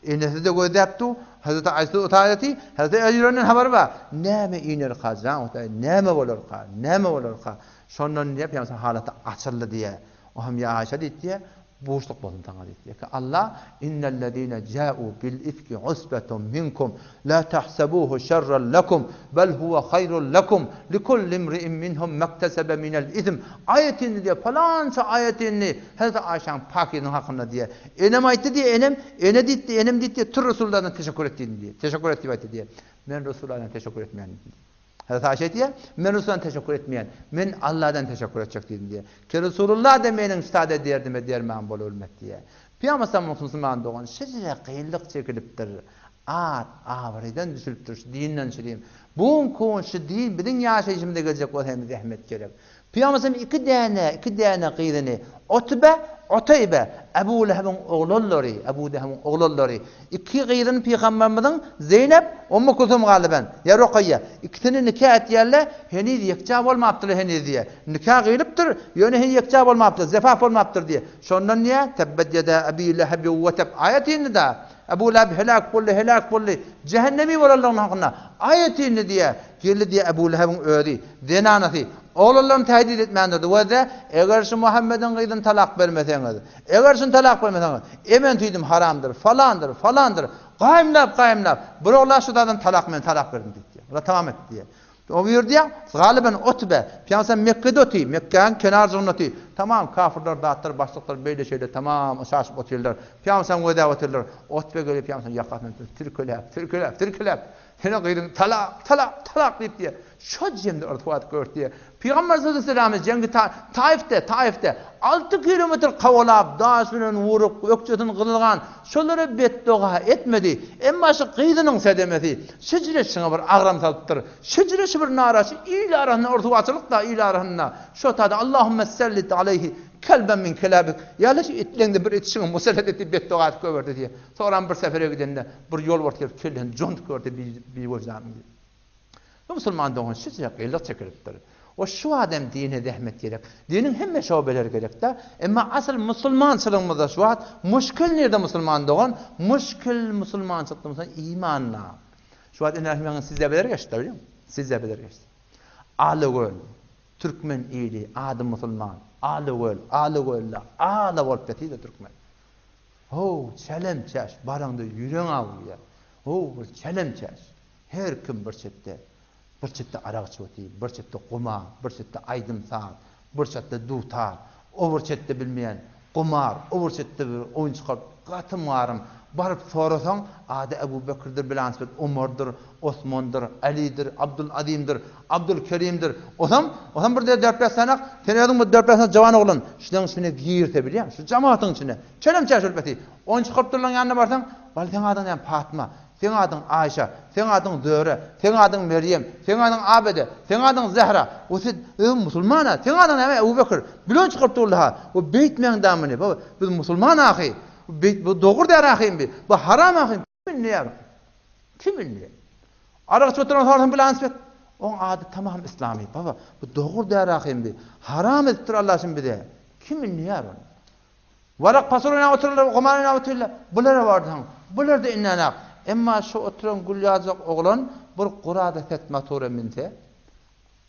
enesi de gözleptu. Hazreti Ayşe otayeti, Hazreti Ali'nin haberi var. Näme iner kazan, näme bolar ka. Şondan diye Peygamber halatı açıldı diye. O hem ya Ayşe diye boşluk boldum taňa diye. Allah innellezine ja'u bil ifki usbatun minkum la tahsabuhu şerran lekum bel huve hayrun lekum likulli imri'in minhum maktasaba minel izm. Ayetini diye falanca ayetini Hazreti Ayşe'nin pakinin hakkında diye. Enem aytti diye enem ditti tur Resulullah'dan teşekkür ettiğini diye. Teşekkür etti diye. Ben Resulullah'dan teşekkür etmeyen. Hazreti Ayşe diye, men Resul'dan teşekkür etmeyen, men Allah'dan teşekkür edecek dedim diye. Ki Resulullah da menin üstade derdime derman bol ölmek diye. Peygamber sallallahu Müslüman doğan, şecere kıyılık çekiliptir. Avriden düşülüptür, dinden şireyim. Buğun kuğun şu din, bizim yaşayışımda gelecek o hem zahmet gerek. Peygamber sallallahu iki tane kıydını, Otaybe, Ebu Leheb'in oğulları, Ebu Leheb'in oğulları. İki kıydının Peygamberimizin Zeynep, Ummu Kulthum galiben, ya Ruqayya. İkisini nikah etiyerle, henüz yekcab olmaptır henüz diye. Nikah kıyılıptır, yönü henüz yekcab olmaptır, zefaf olmaptır diye. Şondan niye? Tebbet yeda Ebu Leheb ve teb. Ayetini de. Ebu Leheb helak bullu. Cehennemi var Allah'ın hakkında. Ayetini diye. Geldi diye Ebu Leheb'in öğrü. Zenanati. Oğullarını tehdit etmendirdi. Ve de eğer şu Muhammed'in kıydın talak vermeseniz. Eğer şu talak vermeseniz. Emen tüydüm haramdır. Falandır. Qaymlap. Bir oğlan şu dadan talak verin diye. Buna tamam et diye. O buyurdu ya, galiben Utbe, Peygamber Mekke'de oturuyor, Mekke'nin kenar zonunda oturuyor. Tamam kafirler, dağıtlar, başlıklar, böyle şeyler tamam şaşıp oturuyorlar. Peygamber öde oturuyorlar. Utbe göre Peygamber yakasını Türkülep. Hene kıydın talak deyip diye. Şu cemde ortuat gördü diye. Peygamber sallallahu aleyhi Taif'te 6 kilometre kavalap, dağısının vurup, ökçetin kılılgan, şoları beddoğa etmedi. Emma şu kıydının sedemesi, şecreşine bir ağram salıptır. Şecreşi bir narası, iyili arasına ortuatçılık da iyili arasına. Şu tadı Allahümme sellit aleyhi kelben min kelabik. Yalaşı itlendi bir itişini musellet etti beddoğa et göverdi diye. Sonra bir sefere gidende bir yol ortaya kelden cont gördü bir vecdanım diye. Müslüman doğan şecre kıyılık çekiliptir. O şu adam dine zahmet gerek. Dinin hemme şobeler gerek de. Ama asıl Müslümançılığımızda şu an müşkil nerede Müslüman doğan? Müşkil Müslümançılığımızda imanla. Şu an enerjinin sizde beler geçti biliyor musun? Sizde beler geçti. Alıgöl, Türkmen iyili, adı Müslüman. Alıgöl, olup getiydi Türkmen. Çelem çeş, baranda yüreğin ağlıyor. Çelem çeş. Her kim bir çette. Bir çette arak çöti, bir çette qumar, bir çette aydın saat, bir çette dutar, o bir çette bilmeyen qumar, o bir çette bir oyun çıkar, qatım varım, barıp sorasan, adı Ebu Bekir'dir, bilansbet, Umar'dır, Osman'dır, Ali'dir, Abdülazim'dir, Abdülkerim'dir. Osam bir de 4-5 sanak, sen yadın bu 4-5 sanak cavan oğlan, şunun içine giyirte biliyor musun? Şu cemaatın içine, çelem çeş ölbeti. Oyun çıkarıp durulan yanına barsan, bal sen adın yani Fatma, sen adın Ayşe, sen adın Döre, sen adın Meryem, sen adın Abede, sen adın Zehra. O sen Müslümana, sen adın Ebu Bekir. Bilon çıkarıp durulan, o beytmeyen damını, bu Müslüman ahi, bu doğru der ahim bi, bu haram ahim. Kimin ne yar? Kimin ne? Arak çoturan sorsan bilans bet. Onun adı tamam İslami. Baba, bu doğru der ahim bi. Haram ettir Allah için bir de. Kimin ne yar onu? Varak pasuruna otururlar, kumarına otururlar. Bunlara vardı hanım. Bunlar da innanak. Emma şu oturan gül yazık oğlan bir qurada tetmatura minse.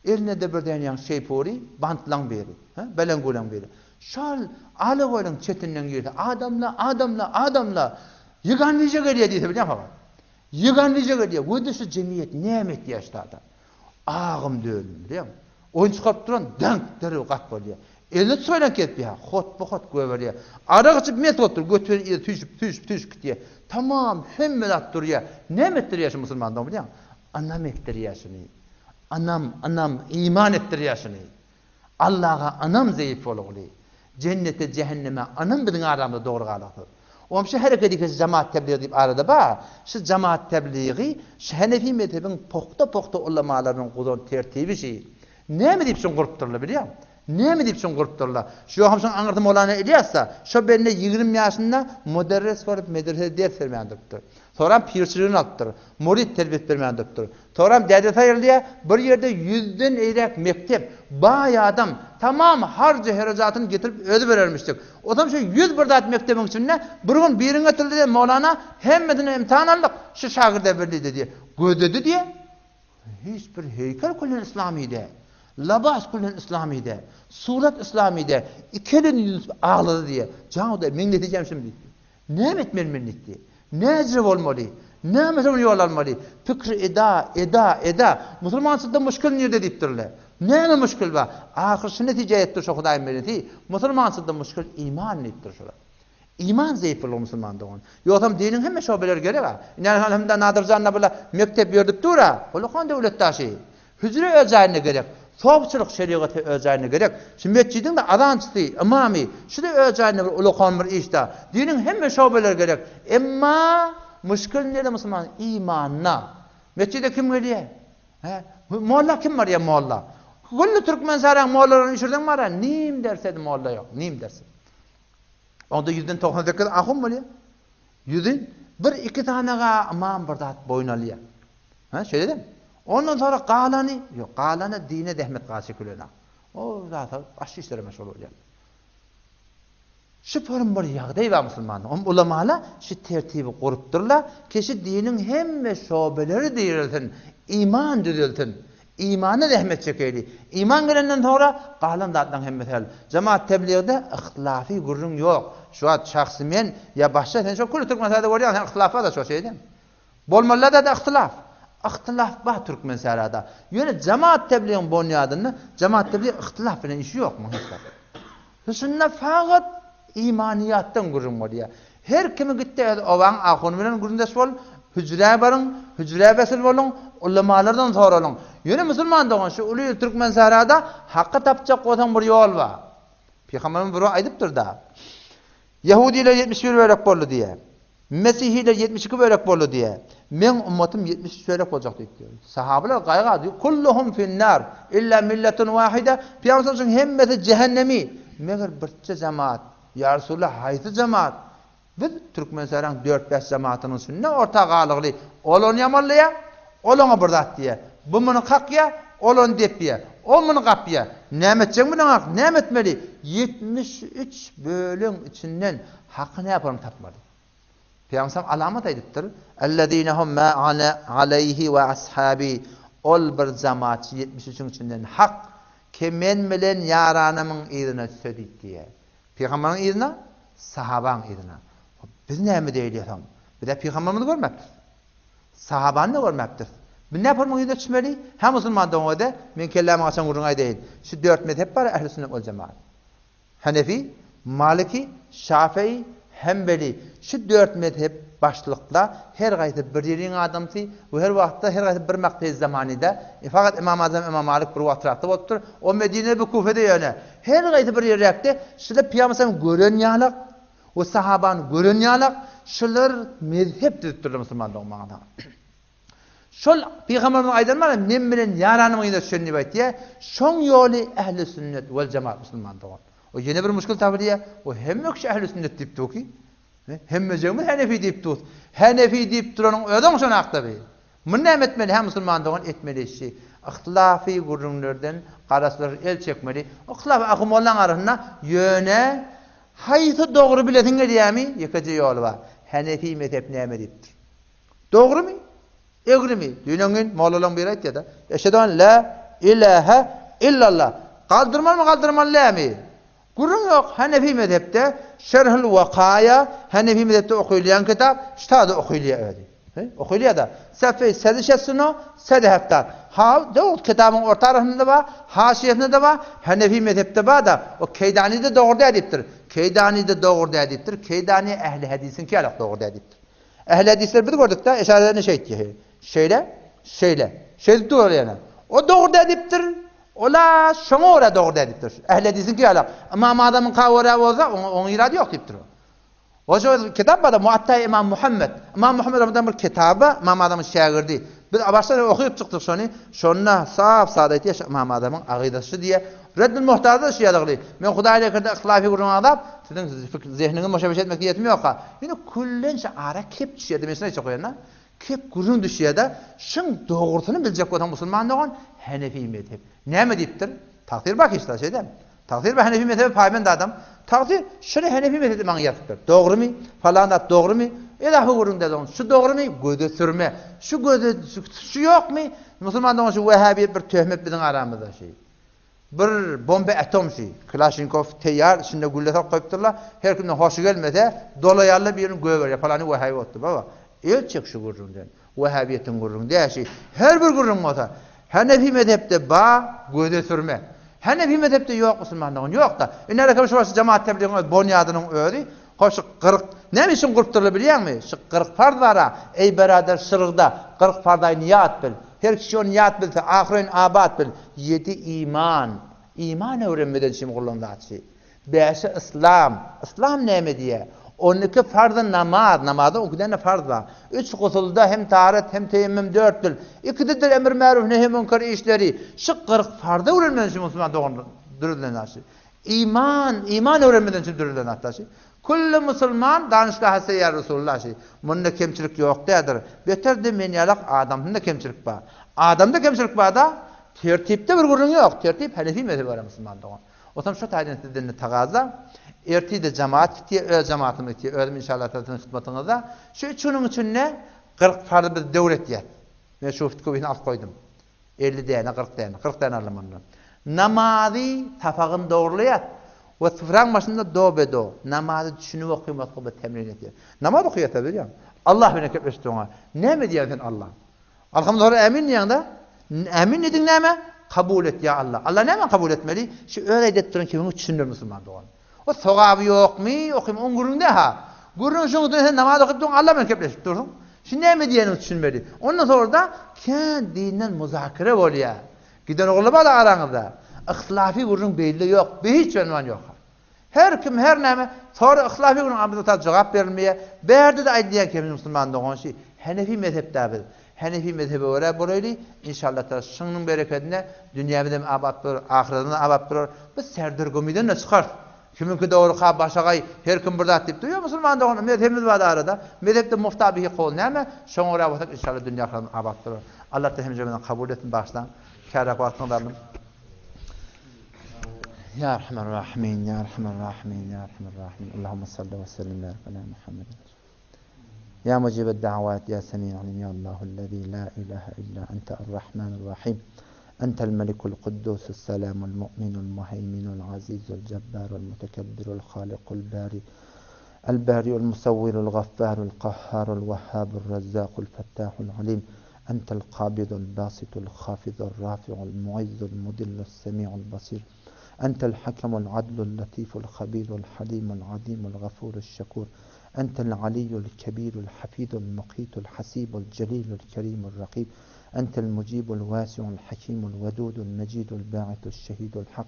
Eline de birden yan şey pori, bantlan beri. Belen gulan beri. Şal alıgölün çetinden girdi. Adamla. Yıganlıca geliyor diye biliyor musun? Yıganlıca geliyor. Bu da şu cemiyet nimet yaşlarda. Ağım döldüm biliyor musun? Oyun çıkarıp duran dank deri kat oluyor. Elit söylen ketmiyor. Hot göveriyor. Arak içip met otur. Götürüyor tüş diye. Tamam hemmel attırıyor. Ne mettiriyor şu Müslümandan biliyor musun? Anam ettiriyor şunu. Anam iman ettiriyor şunu. Allah'a anam zayıf oluyor. Cennete cehenneme anam bizim aramda doğru qalıqdır. Oğlum şu hareketi cemaat tebliği deyip arada ba, şu cemaat tebliği şu Hanefi mezhebin poxta ulamalarının qudun tertibi şey. Ne mi deyip şun qurupturlar biliyor musun? Ne mi deyip şun qurupturlar? Şu hamşın anırtı Mevlana İlyas'sa şu benimle 20 yaşında müderris varıp medrese ders vermeyen doktor. Sonra pirçiliğini alıptır. Murid terbiyet vermeyen doktor. Sonra Dede Hayırlı'ya bir yerde 100'den eyrek mektep. Bayağı adam tamam harcı heracatını getirip ödü verermiştik. O zaman şu 100 birdat mektebin içinde bir gün birine atıldı diye Mevlana hemmedine imtihan aldık. Şu şagirde verdi diye. Gödedi diye. Hiçbir heykel kullen İslami'de. Labas kullen İslami'de. Surat İslami'de. İkelin yüz ağladı diye. Canı da minneteceğim şimdi. Ne minnetmeli? Ne ecri olmalı? Ne mesela yol almalı? Fikri eda. Müslümansızda müşkil nerede deyiptirler? Ne müşkil var? Ahirsi netice ettir şu Hudayın belirti. Müslümansızda müşkil iman ettir şura. İman zayıflığı Müslümanda onun. Yoksa dinin hemme şobeler gerek ha. İnan elhamdülillah Nadircan'la böyle mektep yerdip dura. Ulu kan devlet taşı. Hücre özayına gerek. Soğukçuluk şeriatı özayına gerek. Şu mescidin de adançısı, imami, şu da özayına bir ulukan bir işte. Dinin hem şobeler gerek. Emma müşkül neydi Müslüman? İmanına. Mescide kim geliyor? Molla kim var ya molla? Kullu Türkmen saran mollaların işirden var ya. Nim derse de molla yok. Nim derse. Onda yüzden toxunadaki ahım mı ya? Yüzün bir iki tanega aman bardat boynalıya. Şöyle değil mi? Ondan sonra qalani, yok qalani dine dehmet qası külena. O zaten aşı işlere meşgul oluyor. Şu form bir yağday var Müslümanlar. Ulamalar şu tertibi kurupdurlar. Keşi dinin hemme şobeleri diriltin, iman düzeltin. İmanı rahmet çekeyli. İman gelenden sonra qalan zatdan hemmet hal. Cemaat tebliğde ihtilafi gurrun yok. Şu an şahsı men ya başka sen şu kullu Türkmen sarada görüyorsun ihtilafa da çok şeyden. Bolmalarda da ihtilaf. İhtilaf var Türkmen sarada. Yöne cemaat tebliğin bunyadını cemaat tebliğ ihtilaf bilen işi yok mu hesap. Hüsnüne faqat imaniyattan gurrun oluyor. Her kimi gitti ovan ahun bilen gurrundaş bol. Hücre barın, hücre besil bolun, ulamalardan soralım. Yine Müslüman doğan şu ulu Türkmen sarada hakkı tapacak olan bir yol var. Peygamberimiz bunu aydıptır da. Yahudiler 71 bölek bollu diye. Mesihiler 72 bölek bollu diye. Men ummetim 73 bölek olacak diyor. Sahabeler qayga diyor. Kulluhum finnar illa milletun wahide. Peygamberimizin hemmeti cehennemi. Meğer bir cemaat. Ya Resulullah haytı cemaat. Biz Türkmen saran 4-5 cemaatinin sünne orta qalıqlı. Olon yamallıya, olona birdat diye. Bu bunu qaqya, olon depiye. O bunu qapya. Nämetcen bilen haq, nämetmeli? 73 bölüm içinden hakkı ne yaparım tapmadı. Peygamber alamet aydıptır. Ellezînehum mâ ana aleyhi ve ashabi. Ol bir cemaat 73'ün içinden hak kemen bilen yaranımın idine södit diye. Peygamberin idine, sahaban idine. Biz näme diýýäsem? Bir de Peygamberimizi görmekdir. Sahabany görmekdir. Biz ne yaparmyz ýa-da düşmeli? Hem Müslüman döňede men kellemi açan gurun aýdaýyn. Şu 4 mezhep bar ehli sünnet we cemaat. Hanefi, Maliki, Şafii, Hanbeli. Şu 4 mezhep başlykla her gaýsy bir ýeriň adamsy we her wagtda her gaýsy bir makty zamanyda. Faqat İmam Azam İmam Malik bir wagtda bolupdyr. O Medine bu Kufede ýöne. Her gaýsy bir ýerde şuda Peygamber gören ýalyk o sahaban görün ýalyk şular mezhep diýipdir Müslüman dogmagynda. Şol Peygamberimiz aýdylmady men bilen ýaranymyň ýa-da şönni baýtdy. Şoň ýoly ähli sünnet we cemaat Müslüman dogma. O ýene bir müşkil tabidiýe o hemme kişi ähli sünnet diýipdi ki. Hemme jemi Hanefi diýipdi. Hanefi diýip duranyň ödüň şonu aktaby. Mun näme etmeli hem Müslüman dogma etmeli işi. İhtilafi gurrunlardan garaslar el çekmeli. İhtilaf ahmollaň arasyna ýöne haytı doğru biletin diýämi? Ýekje ýoly bar. Hanefi mezhep näme diýipdir? Dogrymy? Egri mi? Dünýäň mollaryň biri aýtdy da. Eşhedü en la ilahe illallah. Galdyrmaly mı galdyrmalymy? Gurun yok. Hanefi mezhepde Şerhül Vakaya Hanefi mezhepde okuýlan kitap, ştada okuýlar ödi. Okuýlar da. Safi sedişesini sedeheftar. Ha, dört kitabın orta arasında var, haşiyetinde de var, Hanefi mezhepte var da o Keydani de doğru ediptir. Keydani de doğru ediptir. Keydani ehli hadisin ki alak doğru ediptir. Ehli hadisler bir gördük de eşarelerini diye. Şeyle doğru yani. O doğru ediptir. Ola şoňa ora doğru ediptir. Ehli hadisin ki alak. Ama adamın kavara bolsa onun iradı yok diptir. O şu kitapda Muatta İmam Muhammed. İmam Muhammed Ramazan bir kitabı İmam adamın şagirdi. Biz baştan okuyup çıktık şonu. Şonuna saf saadeti yaşa İmam adamın aqidası diye. Reddül muhtarda şey ýadygy. Men Hudaýa kirde ihtilafi gurun adam, sizin zehniniň meşabeş etmek ýetmiyor ýokka. Ýene kullen ara kep düşýärdi mesela çok ýerine. Kep gurun düşýärde, şuň dogrusyny biljek bolan musulman dogan Hanefi mezhep. Näme diýipdir? Takdir bak işte şeyden. Takdir ve Hanefi mezhebi paýband adam. Takdir şunu Hanefi mezhebi maňa ýatypdyr. Dogrymy? Falan da dogrymy? Ela gurun dedin. Şu dogrymy? Göde sürme. Şu göde şu ýokmy? Musulman dogan şu Wahhabi bir töhmet bilen aramyzda şey. Bir bomba atom şey. Kalashnikov teyar içinde gülleter koyupdurlar. Her kimden hoşu gelmese dolayarlı bir yerini göğe falan Wahhabi otdu baba. El çek şu gurrundan. Wahhabiyetin gurrun diye şey. Her bir gurrun ota. Hanefi mezhepde ba göde sürme. Hanefi mezhepde yok Müslümanların yok da. Nerede şu cemaat tebliğinin bunyadynyň özi hoş 40 Ne için kurpturlu biliyor musun? Şu 40 farz var. Ey beraber şırıgda 40 farda niyat bil. Her kişi o niyat bilse ahirin abat bil. 7 iman. İman öğrenmeden şimdi kullandığı şey. 5'i İslam. İslam ne diye? 12 farz namaz. Namazda o kadar farz var. 3 gusulda hem taharet hem teyemmüm 4 bil. 2'de de emir maruf nehy münker işleri. Şu 40 farda öğrenmeden şimdi Müslüman doğru dürülen aşı. İman öğrenmeden şimdi dürülen aşı. Kullu Müslüman danışla ya Resulullah şey. Bunda kemçilik yok derdir. Beter de men yalak adamda kemçilik var. Adamda kemçilik var da tertipte bir gurun yok. Tertip Hanefi mezhebi var Müslümanda. O zaman şu taydinizde tagaza ertide cemaat diye cemaatimiz diye öldüm inşallah tarafından hizmetinize. Şu üçünün için ne? 40 farz bir devlet diye. Ben şu fikrini alt koydum. 50 tane 40 tane almanlar. Namazı tafağın doğrulayat. Ve sıfırın başında do. Namazı düşünüp okumak gibi temrin ediyor. Namaz okuyor tabii ya. Allah beni kepleşti ona. Ne mi diyorsun Allah? Alhamdülillah emin diyorsun da. Emin dedin ne mi? Kabul et ya Allah. Allah ne mi kabul etmeli? Şu öyle edettirin ki bunu düşünür Müslüman doğan. O sevabı yok mu? Okuyayım on gurunda ha. Gurun şunu sen namaz okuyup durun Allah beni kepleşti durun. Şimdi ne mi diyorsun düşünmeli? Ondan sonra da kendinden muzakere oluyor. Giden oğlu var aranızda. İhtilafi gurun belli yok. Hiç önvan yok. Her kim her neme sonra ihtilafi gurun abdata cevap verilmeye. Berdi de aydiyen ki Müslüman doğan şey. Hanefi mezhepte bir. Hanefi mezhebi öyle böyle inşallah ta şunun bereketine dünyada abad olur, ahiretinde abad olur. Bu serdergomiden ne çıkar? Kiminki doğru ka başagay her kim burada deyip duruyor Müslüman doğan mezhebimiz var arada. Mezhepte muftabihi kol neme? Şoň oraya batak inşallah dünya ahiretinde abad olur. Allah ta hemcemeden kabul etsin baştan. Kârak vaktınlarım. Ya Rahman Rahim, Ya Rahman Rahim, Ya Rahman Rahim. Allahümme salli ve sellim ala Muhammed. Ya mucib davat ya semi' alim ya Allahü'llezî la ilahe illa ente er-Rahmanur-Rahim. Entel melikul kuddus selamul mu'minul muheyminul azizul cebbarul mutekebbirul halikul bari. El-bari'ul musawwirul gaffarul qahharul vehhabur razzaqul fettahul alim. Entel qabidul basitul khafidul rafi'ul mu'izzul mudillus semi'ul basir. أنت الحكم العدل اللطيف الخبير الحليم العظيم الغفور الشكور أنت العلي الكبير الحفيظ المقيت الحسيب الجليل الكريم الرقيب أنت المجيب الواسع الحكيم الودود المجيد الباعث الشهيد الحق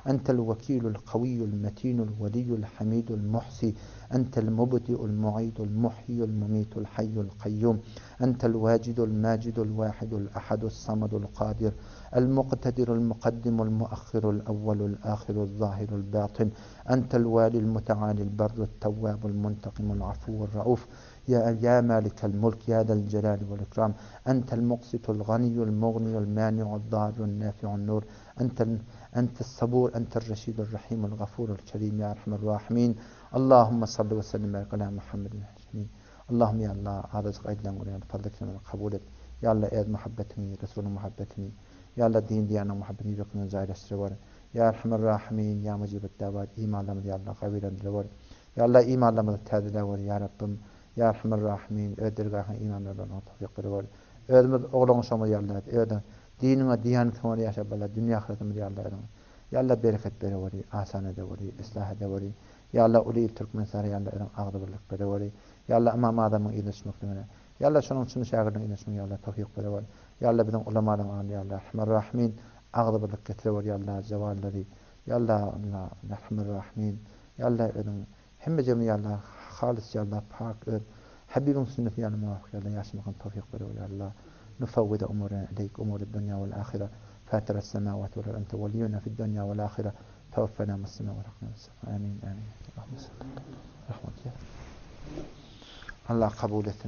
أنت الوكيل القوي المتين الولي الحميد المحصي أنت المبدئ المعيد المحيي المميت الحي القيوم أنت الواجد الماجد الواحد الأحد الصمد القادر المقتدر المقدم المؤخر الأول الآخر الظاهر الباطن أنت الوالي المتعالي البر التواب المنتقم العفو الرؤوف يا مالك الملك يا ذا الجلال والإكرام أنت المقسط الغني المغني المانع الضار النافع النور أنت الصبور أنت الرشيد الرحيم الغفور الكريم يا أرحم الراحمين اللهم صل وسلم على محمد الحسين اللهم يا الله هذا قيد لنا فضلك من قبولك يا الله إيد محبتني رسول محبتني يا الله دين ديانا محبتني بقنا زائر السرور يا أرحم الراحمين يا مجيب الدعوات إيمان لما يا الله قبيلا دلور يا الله إيمان لما تهدلور يا رب يا أرحم الراحمين أدرجها إيمان لنا توفيق دلور أدم أغلق شما يا الله أدم ديننا ديان كمان يا شباب الله الدنيا آخرة يا الله يا الله بركة دلوري آسان دلوري إصلاح دلوري يا الله أولي تركمن سار يا الله أغضب لك دلوري يا الله أمام هذا من إذا اسمك لنا يا الله شنو شاغرنا إذا اسمك يا الله توفيق دلوري يا الله بدون علماء يا الله أرحم الراحمين أغضب لك كتلور يا الله زوال الذي يا الله أرحم الراحمين يا الله هم جميع يا الله خالص يا الله بحق حبيب سنة يا الله موافق يا الله يسمح التوفيق يا الله نفوض أمورنا إليك أمور الدنيا والآخرة فاتر السماوات والأرض أنت ولينا في الدنيا والآخرة توفنا مسلما ورحمنا آمين آمين اللهم صل على محمد الله قبولة